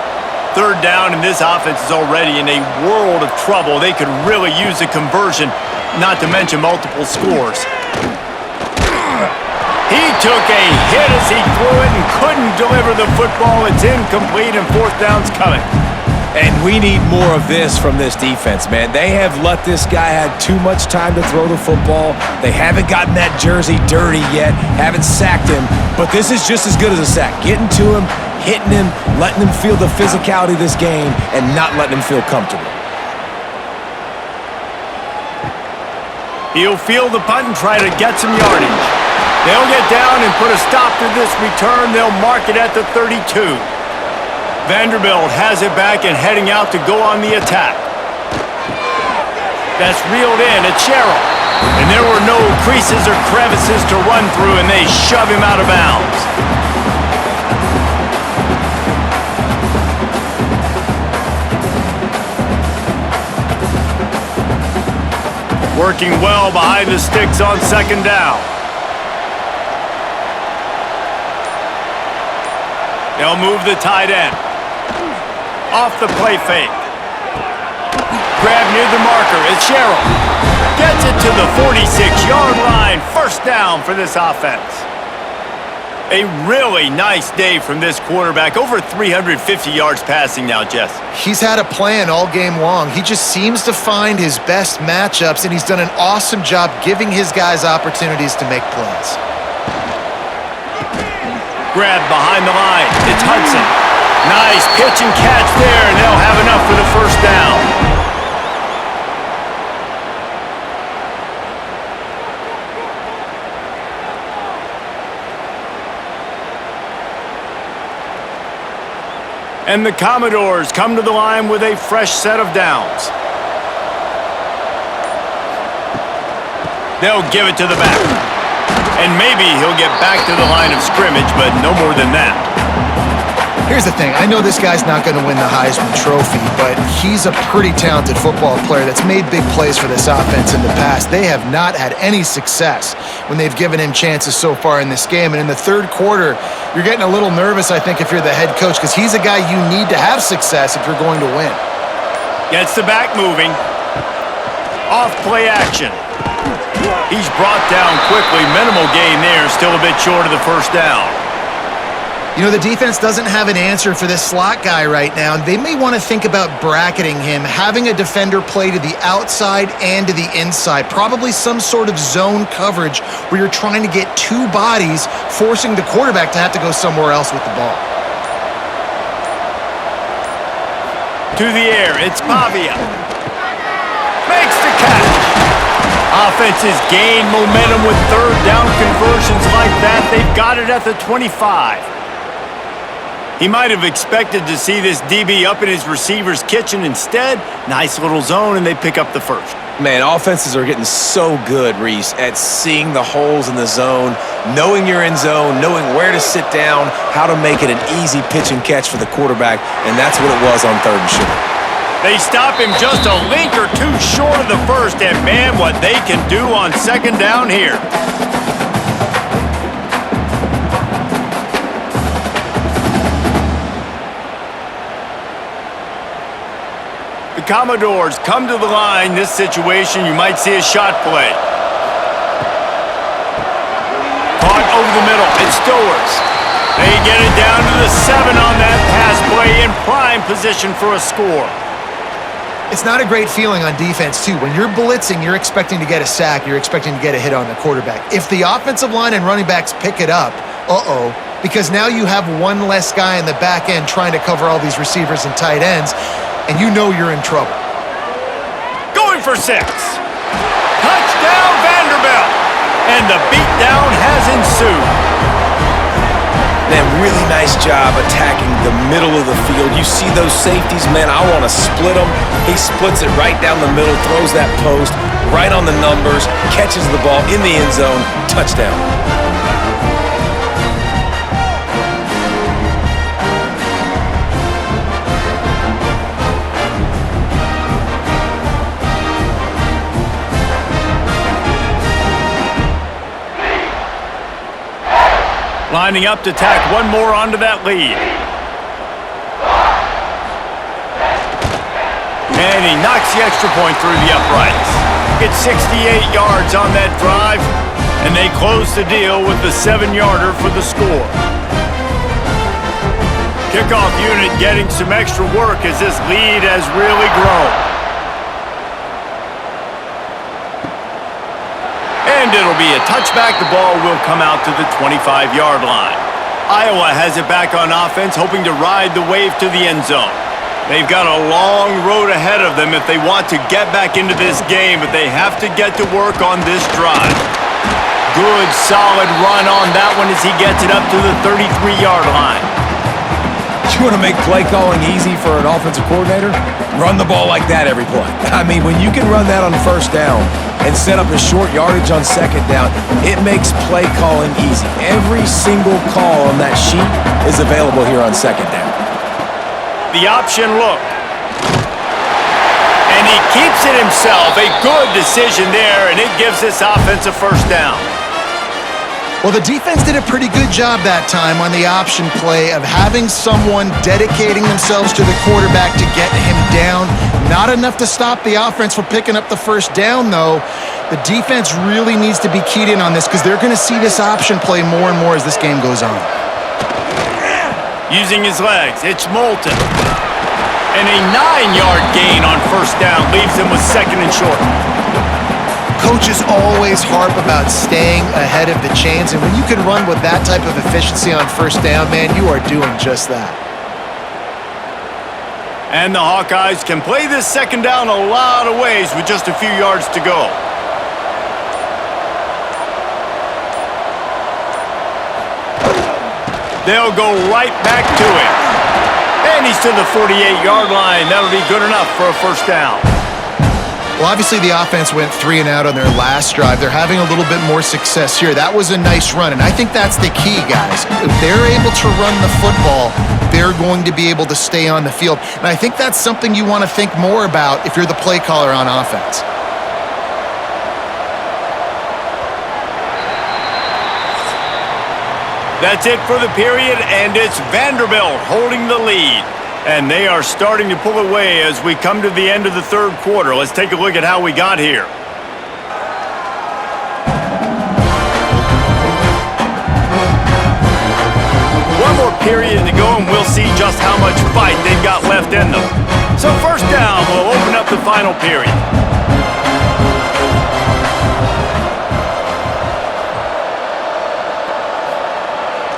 3rd down, and this offense is already in a world of trouble. They could really use a conversion, not to mention multiple scores. He took a hit as he threw it and couldn't deliver the football. It's incomplete, and 4th down's coming. And we need more of this from this defense, man. They have let this guy have too much time to throw the football. They haven't gotten that jersey dirty yet, haven't sacked him, but this is just as good as a sack. Getting to him, hitting him, letting him feel the physicality of this game, and not letting him feel comfortable. He'll field the punt and try to get some yardage. They'll get down and put a stop to this return. They'll mark it at the 32. Vanderbilt has it back and heading out to go on the attack. That's reeled in. It's Sherrill. And there were no creases or crevices to run through, and they shove him out of bounds. working well behind the sticks on second down. They'll move the tight end. Off the play fake. Grab near the marker. It's Sherrill. Gets it to the 46-yard line. First down for this offense. A really nice day from this quarterback. Over 350 yards passing now, Jess. He's had a plan all game long. He just seems to find his best matchups, and he's done an awesome job giving his guys opportunities to make plays. Grab behind the line. It's Hudson. Nice pitch and catch there, and they'll have enough for the first down. And the Commodores come to the line with a fresh set of downs. They'll give it to the back. And maybe he'll get back to the line of scrimmage, but no more than that. Here's the thing. I know this guy's not going to win the Heisman Trophy, but he's a pretty talented football player that's made big plays for this offense in the past. They have not had any success when they've given him chances so far in this game. And in the third quarter, you're getting a little nervous, I think, if you're the head coach, because he's a guy you need to have success if you're going to win. Gets the back moving. Off play action. He's brought down quickly. Minimal gain there. Still a bit short of the first down. You know, the defense doesn't have an answer for this slot guy right now. They may want to think about bracketing him, having a defender play to the outside and to the inside. Probably some sort of zone coverage where you're trying to get two bodies, forcing the quarterback to have to go somewhere else with the ball. To the air, it's Pavia. Makes the catch. Offenses gain momentum with third down conversions like that. They've got it at the 25. He might have expected to see this DB up in his receiver's kitchen. Instead, nice little zone, and they pick up the first. Man, offenses are getting so good, Reese, at seeing the holes in the zone, knowing you're in zone, knowing where to sit down, how to make it an easy pitch and catch for the quarterback, and that's what it was on third and short. They stop him just a link or two short of the first, and man, what they can do on second down here. The Commodores come to the line. This situation, you might see a shot play. Caught over the middle. It's Stowers. They get it down to the 7 on that pass play, in prime position for a score. It's not a great feeling on defense, too. When you're blitzing, you're expecting to get a sack. You're expecting to get a hit on the quarterback. If the offensive line and running backs pick it up, because now you have one less guy in the back end trying to cover all these receivers and tight ends, and you know you're in trouble. Going for 6. Touchdown, Vanderbilt. And the beatdown has ensued. Man, really nice job attacking the middle of the field. You see those safeties, man, I want to split them. He splits it right down the middle, throws that post, right on the numbers, catches the ball in the end zone, touchdown. Lining up to tack one more onto that lead. And he knocks the extra point through the uprights. Gets 68 yards on that drive, and they close the deal with the 7-yarder for the score. Kickoff unit getting some extra work as this lead has really grown. And it'll be a touchback. The ball will come out to the 25-yard line. Iowa has it back on offense, hoping to ride the wave to the end zone. They've got a long road ahead of them if they want to get back into this game, but they have to get to work on this drive. Good, solid run on that one as he gets it up to the 33-yard line. You want to make play calling easy for an offensive coordinator? Run the ball like that every play. I mean, when you can run that on first down and set up a short yardage on second down, it makes play calling easy. Every single call on that sheet is available here on second down. The option look. And he He keeps it himself. A good decision there, and it gives this offense a first down. Well, the defense did a pretty good job that time on the option play of having someone dedicating themselves to the quarterback to get him down. Not enough to stop the offense from picking up the first down, though. The defense really needs to be keyed in on this because they're going to see this option play more and more as this game goes on. Using his legs, it's Moulton. And a 9-yard gain on first down leaves him with second and short. Coaches always harp about staying ahead of the chains, and when you can run with that type of efficiency on first down, man, you are doing just that. And the Hawkeyes can play this second down a lot of ways with just a few yards to go. They'll go right back to him. And he's to the 48-yard line. That'll be good enough for a first down. Well, obviously the offense went 3 and out on their last drive. They're having a little bit more success here. That was a nice run, and I think that's the key, guys. If they're able to run the football, they're going to be able to stay on the field. And I think that's something you want to think more about if you're the play caller on offense. That's it for the period, and it's Vanderbilt holding the lead. And they are starting to pull away as we come to the end of the third quarter. Let's take a look at how we got here. One more period to go, and we'll see just how much fight they've got left in them. So first down will open up the final period.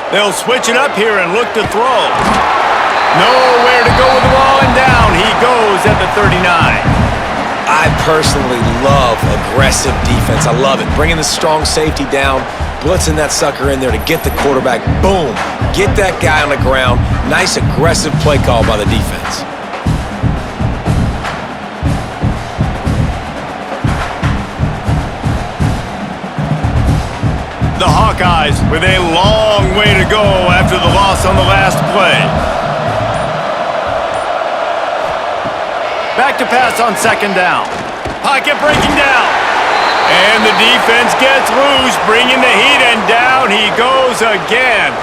They'll switch it up here and look to throw. Nowhere to go with the ball, and down he goes at the 39. I personally love aggressive defense. I love it. Bringing the strong safety down, blitzing that sucker in there to get the quarterback. Boom. Get that guy on the ground. Nice aggressive play call by the defense. The Hawkeyes with a long way to go after the loss on the last play. Back to pass on second down. Pocket breaking down. And the defense gets loose, bringing the heat, and down he goes again.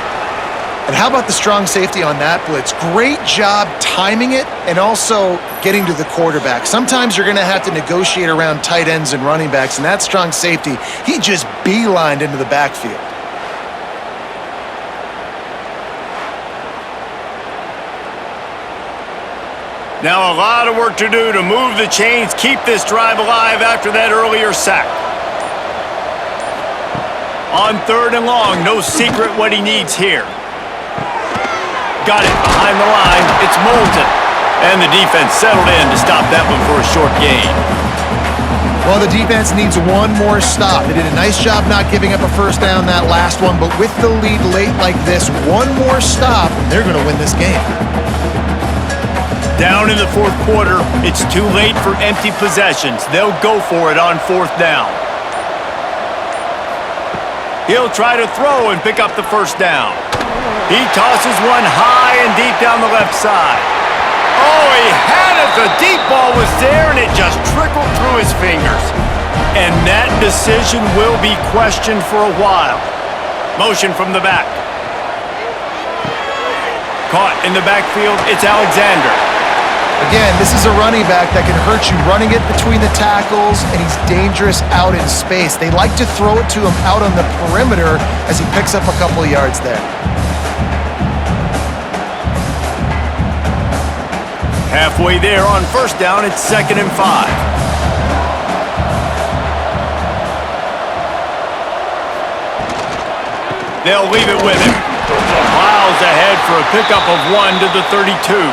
And how about the strong safety on that blitz? Great job timing it and also getting to the quarterback. Sometimes you're going to have to negotiate around tight ends and running backs, and that strong safety, he just beelined into the backfield. Now a lot of work to do to move the chains, keep this drive alive after that earlier sack. On third and long, no secret what he needs here. Got it behind the line. It's Moulton. And the defense settled in to stop that one for a short gain. Well, the defense needs one more stop. They did a nice job not giving up a first down that last one, but with the lead late like this, one more stop, and they're going to win this game. Down in the fourth quarter, it's too late for empty possessions. They'll go for it on fourth down. He'll try to throw and pick up the first down. He tosses one high and deep down the left side. Oh, he had it. The deep ball was there, and it just trickled through his fingers. And that decision will be questioned for a while. Motion from the back. Caught in the backfield, it's Alexander. Again, this is a running back that can hurt you running it between the tackles, and he's dangerous out in space. They like to throw it to him out on the perimeter as he picks up a couple of yards there. Halfway there on first down, it's 2nd and 5. They'll leave it with him. Miles ahead for a pickup of 1 to the 32.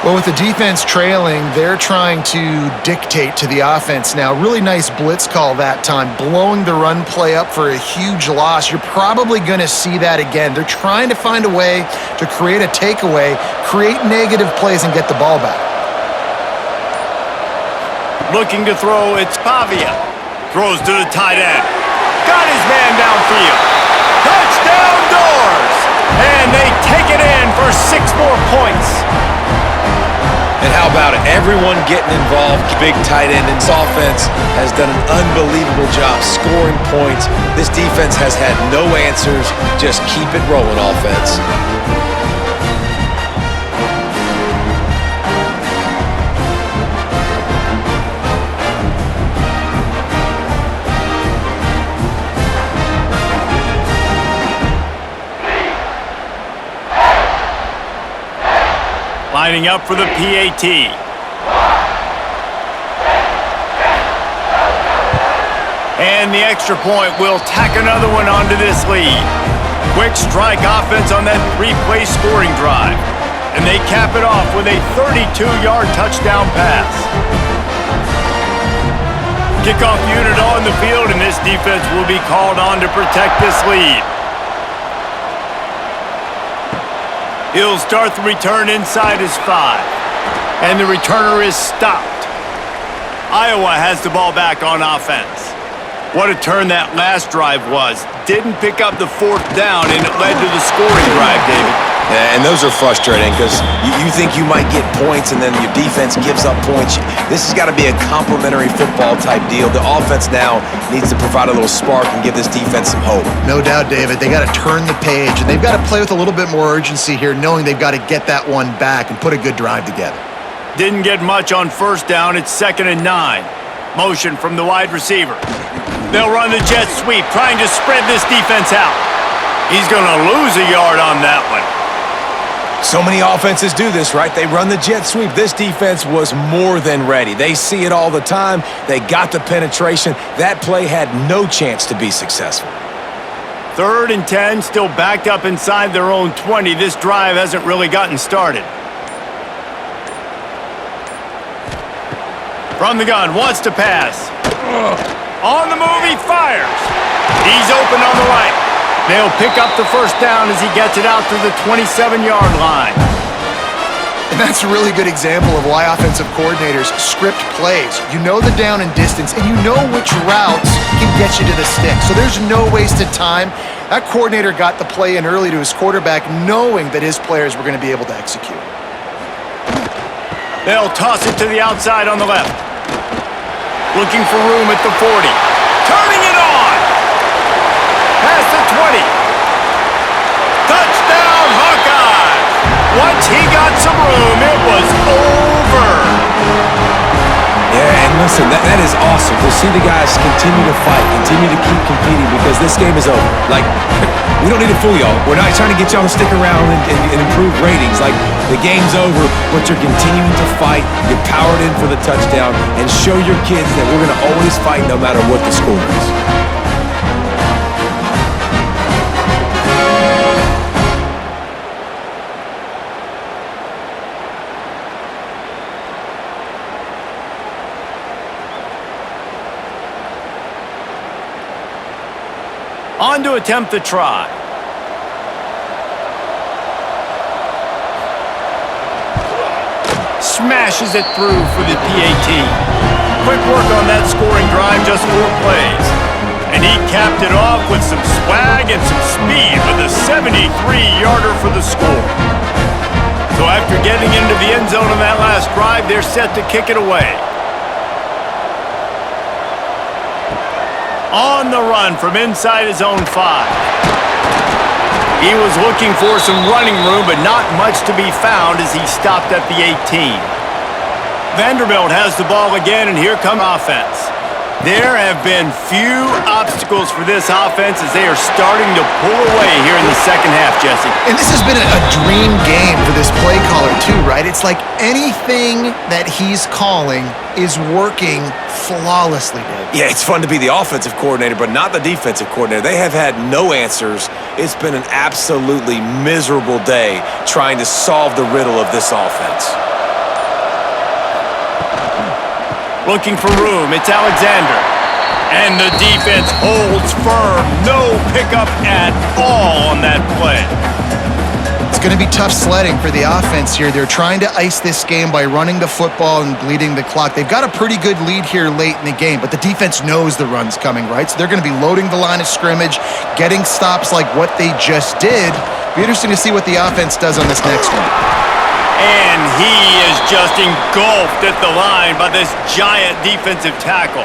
Well, with the defense trailing, they're trying to dictate to the offense now. Really nice blitz call that time, blowing the run play up for a huge loss. You're probably going to see that again. They're trying to find a way to create a takeaway, create negative plays, and get the ball back. Looking to throw, it's Pavia. Throws to the tight end. Got his man downfield. Touchdown Doors! And they take it in for 6 more points. And how about it. Everyone getting involved. Big tight end in this offense has done an unbelievable job scoring points. This defense has had no answers. Just keep it rolling, offense. Lining up for the PAT. And the extra point will tack another one onto this lead. Quick strike offense on that three-play scoring drive. And they cap it off with a 32-yard touchdown pass. Kickoff unit on the field, and this defense will be called on to protect this lead. He'll start the return inside his 5. And the returner is stopped. Iowa has the ball back on offense. What a turn that last drive was. Didn't pick up the 4th down, and it led to the scoring drive, David. Yeah, and those are frustrating because you think you might get points and then your defense gives up points. This has got to be a complementary football type deal. The offense now needs to provide a little spark and give this defense some hope. No doubt, David. They got to turn the page, and they've got to play with a little bit more urgency here, knowing they've got to get that one back and put a good drive together. Didn't get much on 1st down. It's 2nd and 9. Motion from the wide receiver. They'll run the jet sweep, trying to spread this defense out. He's going to lose a yard on that one. So many offenses do this, right? They run the jet sweep. This defense was more than ready. They see it all the time. They got the penetration. That play had no chance to be successful. 3rd and 10, still backed up inside their own 20. This drive hasn't really gotten started. From the gun, wants to pass. On the move, he fires. He's open on the right. They'll pick up the 1st down as he gets it out to the 27-yard line. And that's a really good example of why offensive coordinators script plays. You know the down and distance, and you know which routes can get you to the stick. So there's no wasted time. That coordinator got the play in early to his quarterback, knowing that his players were going to be able to execute. They'll toss it to the outside on the left. Looking for room at the 40. Turning it on! Past the 20. Touchdown, Hawkeyes! Once he got some room, it was over. Yeah, and listen, that is awesome to see the guys continue to fight, continue to keep competing because this game is over. Like, we don't need to fool y'all. We're not trying to get y'all to stick around and improve ratings. Like, the game's over, but you're continuing to fight. You're powered in for the touchdown and show your kids that we're going to always fight no matter what the score is. On to attempt the try. Smashes it through for the PAT. Quick work on that scoring drive, just 4 plays. And he capped it off with some swag and some speed with a 73-yarder for the score. So after getting into the end zone on that last drive, they're set to kick it away. On the run from inside his own 5. He was looking for some running room, but not much to be found as he stopped at the 18. Vanderbilt has the ball again, and here comes offense. There have been few obstacles for this offense as they are starting to pull away here in the second half, Jesse. And this has been a dream game for this play caller too, right? It's like anything that he's calling is working flawlessly, Dave. Yeah, it's fun to be the offensive coordinator, but not the defensive coordinator. They have had no answers. It's been an absolutely miserable day trying to solve the riddle of this offense. Looking for room, it's Alexander. And the defense holds firm. No pickup at all on that play. It's going to be tough sledding for the offense here. They're trying to ice this game by running the football and bleeding the clock. They've got a pretty good lead here late in the game, but the defense knows the run's coming, right? So they're going to be loading the line of scrimmage, getting stops like what they just did. Be interesting to see what the offense does on this next one. And he is just engulfed at the line by this giant defensive tackle.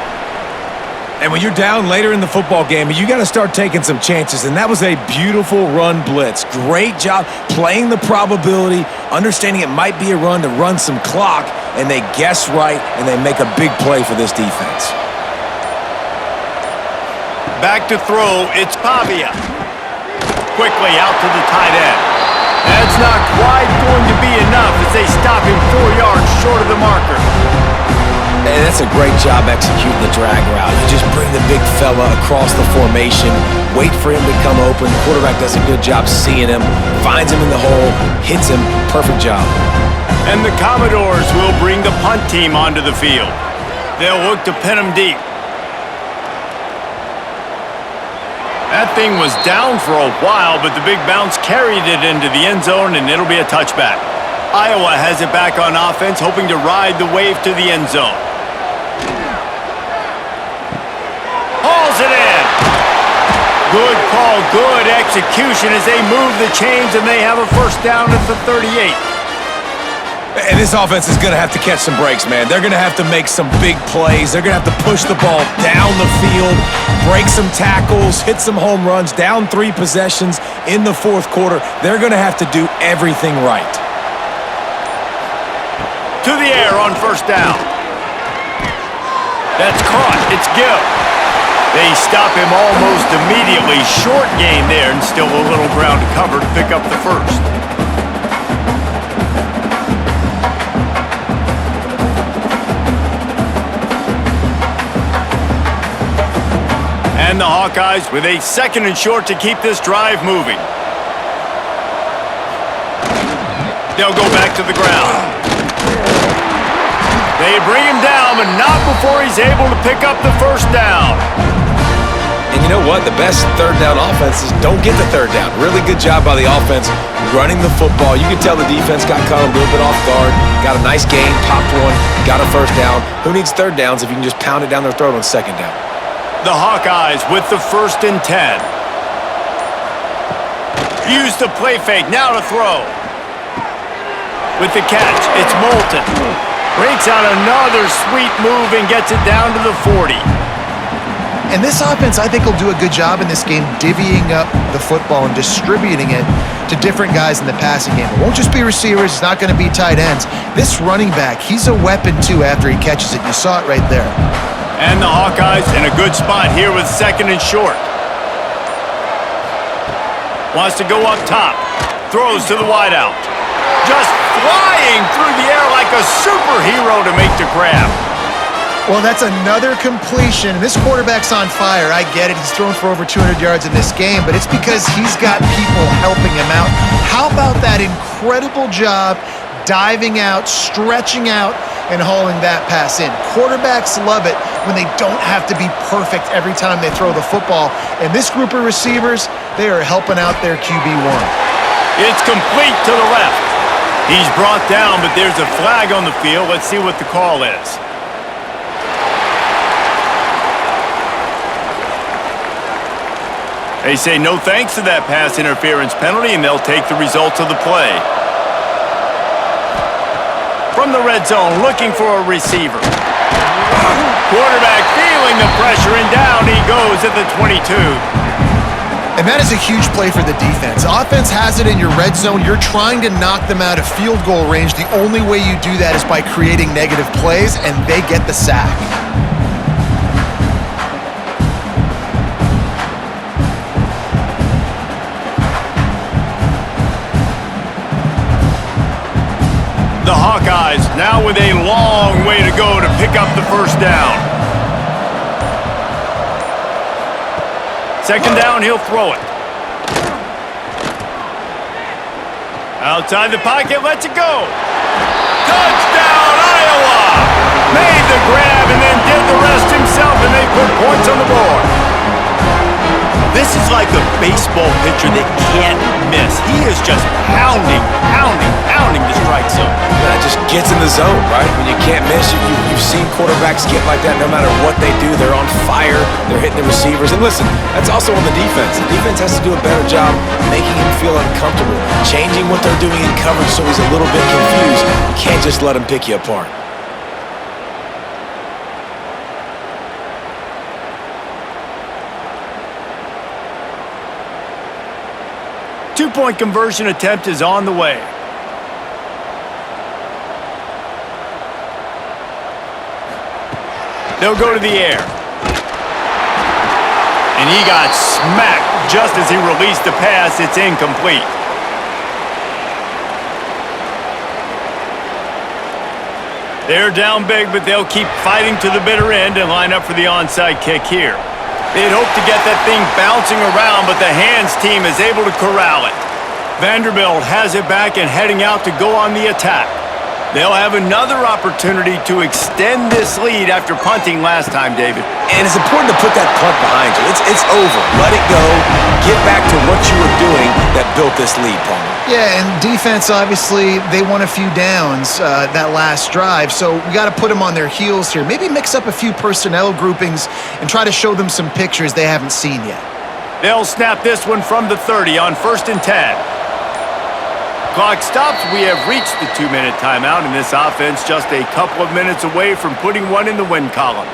And when you're down later in the football game, you got to start taking some chances, and that was a beautiful run blitz. Great job playing the probability, understanding it might be a run to run some clock, and they guess right, and they make a big play for this defense. Back to throw, it's Pavia. Quickly out to the tight end. That's not quite going to be enough as they stop him 4 yards short of the marker. And that's a great job executing the drag route. You just bring the big fella across the formation, wait for him to come open. The quarterback does a good job seeing him, finds him in the hole, hits him. Perfect job. And the Commodores will bring the punt team onto the field. They'll look to pin him deep. That thing was down for a while, but the big bounce carried it into the end zone, and it'll be a touchback. Iowa has it back on offense, hoping to ride the wave to the end zone. Hauls it in. Good call, good execution as they move the chains, and they have a first down at the 38. And this offense is going to have to catch some breaks, man. They're going to have to make some big plays. They're going to have to push the ball down the field, break some tackles, hit some home runs, down 3 possessions in the fourth quarter. They're going to have to do everything right. To the air on first down. That's caught. It's Gill. They stop him almost immediately. Short gain there, and still a little ground to cover to pick up the first. And the Hawkeyes with a 2nd and short to keep this drive moving. They'll go back to the ground. They bring him down, but not before he's able to pick up the first down. And you know what? The best third down offenses don't get the third down. Really good job by the offense running the football. You can tell the defense got caught a little bit off guard. Got a nice gain, popped one, got a first down. Who needs third downs if you can just pound it down their throat on second down? The Hawkeyes with the 1st and 10. Use the play fake, now to throw. With the catch, it's Moulton. Breaks out another sweet move and gets it down to the 40. And this offense, I think, will do a good job in this game divvying up the football and distributing it to different guys in the passing game. It won't just be receivers. It's not going to be tight ends. This running back, he's a weapon, too, after he catches it. You saw it right there. And the Hawkeyes in a good spot here with 2nd and short. Wants to go up top. Throws to the wideout. Just flying through the air like a superhero to make the grab. Well, that's another completion. This quarterback's on fire. I get it. He's thrown for over 200 yards in this game, but it's because he's got people helping him out. How about that incredible job diving out, stretching out, and hauling that pass in? Quarterbacks love it when they don't have to be perfect every time they throw the football. And this group of receivers, they are helping out their QB1. It's complete to the left. He's brought down, but there's a flag on the field. Let's see what the call is. They say no thanks to that pass interference penalty, and they'll take the results of the play. From the red zone, looking for a receiver. Quarterback feeling the pressure, and down he goes at the 22. And that is a huge play for the defense. Offense has it in your red zone. You're trying to knock them out of field goal range. The only way you do that is by creating negative plays, and they get the sack. The Hawkeyes now with a long way to go to pick up the first down. 2nd down, he'll throw it. Outside the pocket, lets it go. Touchdown, Iowa! Made the grab and then did the rest himself, and they put points on the board. This is like a baseball pitcher that can't miss. He is just pounding the strike zone. That just gets in the zone, right? When you can't miss, you've seen quarterbacks get like that no matter what they do. They're on fire. They're hitting the receivers. And listen, that's also on the defense. The defense has to do a better job making him feel uncomfortable, changing what they're doing in coverage so he's a little bit confused. You can't just let them pick you apart. Two-point conversion attempt is on the way. They'll go to the air. And he got smacked just as he released the pass. It's incomplete. They're down big, but they'll keep fighting to the bitter end and line up for the onside kick here. They'd hope to get that thing bouncing around, but the hands team is able to corral it. Vanderbilt has it back and heading out to go on the attack. They'll have another opportunity to extend this lead after punting last time, David. And it's important to put that punt behind you. It's over. Let it go. Get back to what you were doing that built this lead, Palmer. Yeah, and defense, obviously, they won a few downs that last drive, so we got to put them on their heels here. Maybe mix up a few personnel groupings and try to show them some pictures they haven't seen yet. They'll snap this one from the 30 on 1st and 10. Clock stops. We have reached the 2-minute timeout, and this offense just a couple of minutes away from putting one in the win column.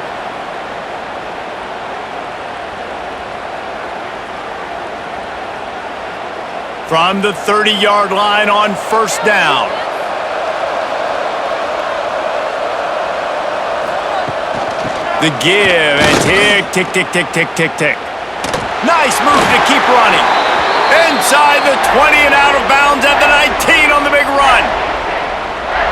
From the 30-yard line on 1st down. The give and tick, tick, tick, tick, tick, tick, tick. Nice move to keep running. Inside the 20 and out of bounds at the 19 on the big run.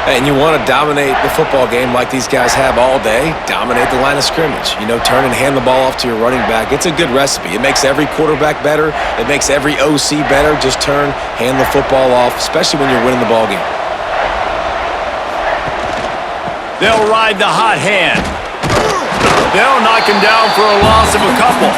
And you want to dominate the football game like these guys have all day. Dominate the line of scrimmage. You know, turn and hand the ball off to your running back. It's a good recipe. It makes every quarterback better. It makes every OC better. Just turn, hand the football off, especially when you're winning the ball game. They'll ride the hot hand. They'll knock him down for a loss of a couple.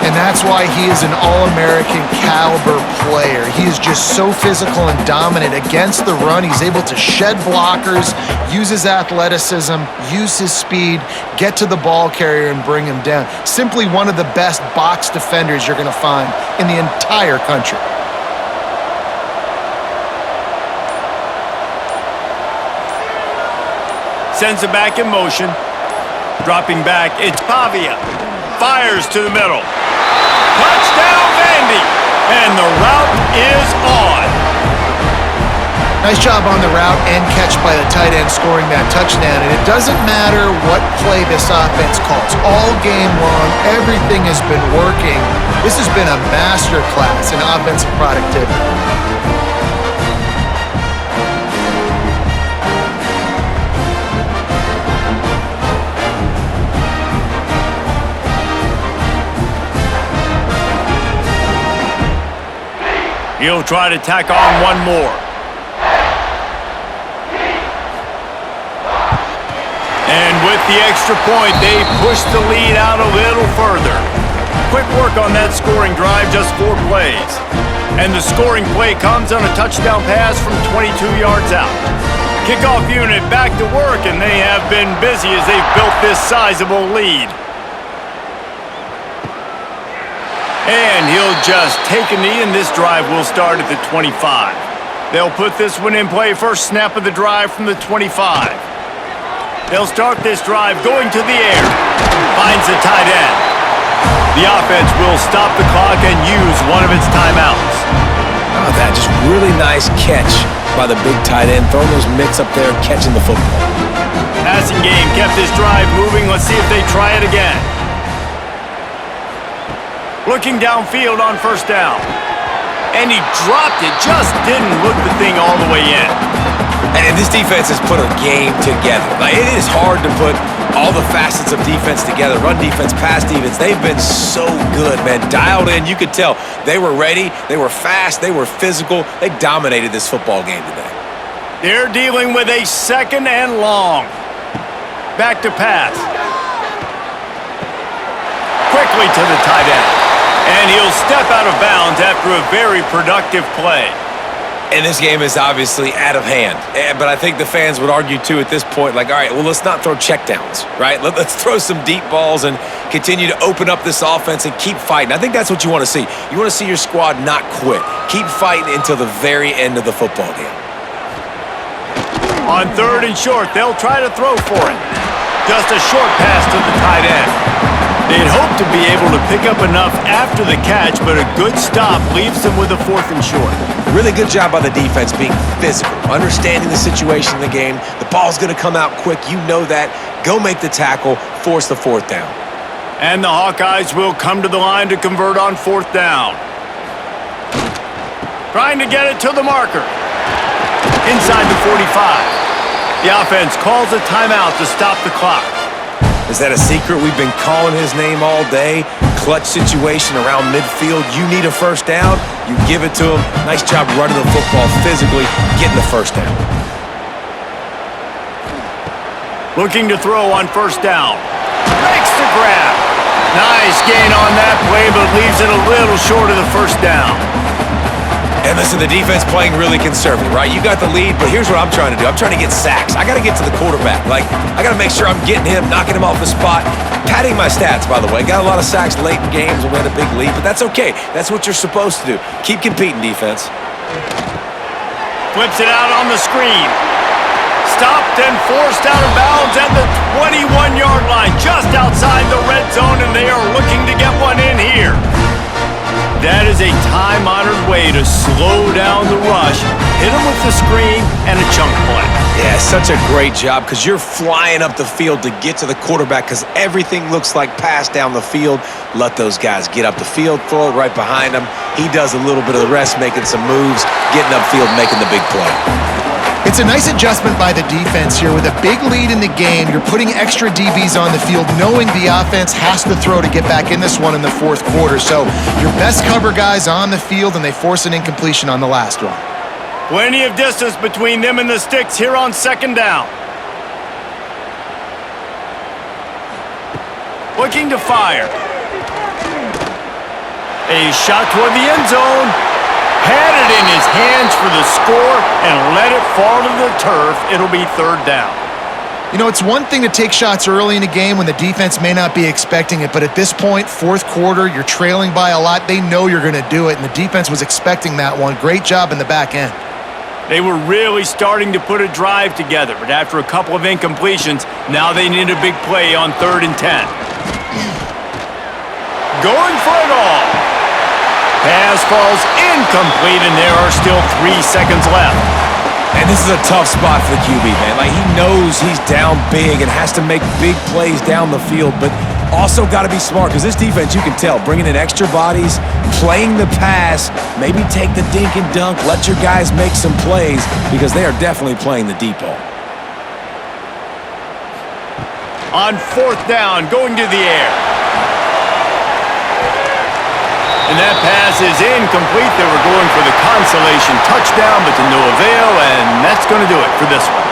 And that's why he is an all-American caliber player. He is just so physical and dominant against the run. He's able to shed blockers, use his athleticism, use his speed, get to the ball carrier and bring him down. Simply one of the best box defenders you're going to find in the entire country. Sends it back in motion. Dropping back, it's Pavia. Fires to the middle. Touchdown, Vandy! And the route is on. Nice job on the route and catch by the tight end scoring that touchdown. And it doesn't matter what play this offense calls. All game long, everything has been working. This has been a masterclass in offensive productivity. He'll try to tack on one more. And with the extra point, they push the lead out a little further. Quick work on that scoring drive, just 4 plays. And the scoring play comes on a touchdown pass from 22 yards out. Kickoff unit back to work, and they have been busy as they've built this sizable lead. And he'll just take a knee, and this drive will start at the 25. They'll put this one in play. First snap of the drive from the 25. They'll start this drive going to the air. Finds the tight end. The offense will stop the clock and use one of its timeouts. How about that? Just really nice catch by the big tight end. Throwing those mitts up there, catching the football. Passing game kept this drive moving. Let's see if they try it again. Looking downfield on 1st down. And he dropped it, just didn't look the thing all the way in. And this defense has put a game together. Like, it is hard to put all the facets of defense together. Run defense, pass defense. They've been so good, man. Dialed in. You could tell they were ready. They were fast. They were physical. They dominated this football game today. They're dealing with a 2nd and long. Back to pass. Quickly to the tight end. And he'll step out of bounds after a very productive play. And this game is obviously out of hand. But I think the fans would argue, too, at this point, like, all right, well, let's not throw checkdowns, right? Let's throw some deep balls and continue to open up this offense and keep fighting. I think that's what you want to see. You want to see your squad not quit. Keep fighting until the very end of the football game. On 3rd and short, they'll try to throw for it. Just a short pass to the tight end. They'd hope to be able to pick up enough after the catch, but a good stop leaves them with a 4th and short. Really good job by the defense being physical, understanding the situation in the game. The ball's going to come out quick. You know that. Go make the tackle, force the 4th down. And the Hawkeyes will come to the line to convert on 4th down. Trying to get it to the marker. Inside the 45. The offense calls a timeout to stop the clock. Is that a secret? We've been calling his name all day. Clutch situation around midfield. You need a 1st down, you give it to him. Nice job running the football physically, getting the 1st down. Looking to throw on 1st down. Makes the grab. Nice gain on that play, but leaves it a little short of the 1st down. And listen, the defense playing really conservative, right? You got the lead, but here's what I'm trying to do. I'm trying to get sacks. I got to get to the quarterback. Like, I got to make sure I'm getting him, knocking him off the spot. Padding my stats, by the way. Got a lot of sacks late in games when we had a big lead, but that's okay. That's what you're supposed to do. Keep competing, defense. Flips it out on the screen. Stopped and forced out of bounds at the 21-yard line, just outside the red zone, and they are looking to get one in here. That is a time-honored way to slow down the rush, hit him with the screen, and a chunk play. Yeah, such a great job because you're flying up the field to get to the quarterback because everything looks like pass down the field. Let those guys get up the field, throw it right behind him. He does a little bit of the rest, making some moves, getting upfield, making the big play. It's a nice adjustment by the defense here. With a big lead in the game, you're putting extra DBs on the field, knowing the offense has to throw to get back in this one in the 4th quarter. So your best cover guys on the field, and they force an incompletion on the last one. Plenty of distance between them and the sticks here on 2nd down. Looking to fire. A shot toward the end zone. Had it in his hands for the score and let it fall to the turf. It'll be 3rd down. You know, it's one thing to take shots early in a game when the defense may not be expecting it, but at this point, 4th quarter, you're trailing by a lot. They know you're going to do it, and the defense was expecting that one. Great job in the back end. They were really starting to put a drive together, but after a couple of incompletions, now they need a big play on 3rd and 10. Going for it all. Pass falls incomplete, and there are still 3 seconds left. And this is a tough spot for the QB, man. Like, he knows he's down big and has to make big plays down the field, but also got to be smart because this defense, you can tell, bringing in extra bodies, playing the pass, maybe take the dink and dunk, let your guys make some plays because they are definitely playing the deep ball. On 4th down, going to the air. And that pass is incomplete. They were going for the consolation touchdown, but to no avail, and that's going to do it for this one.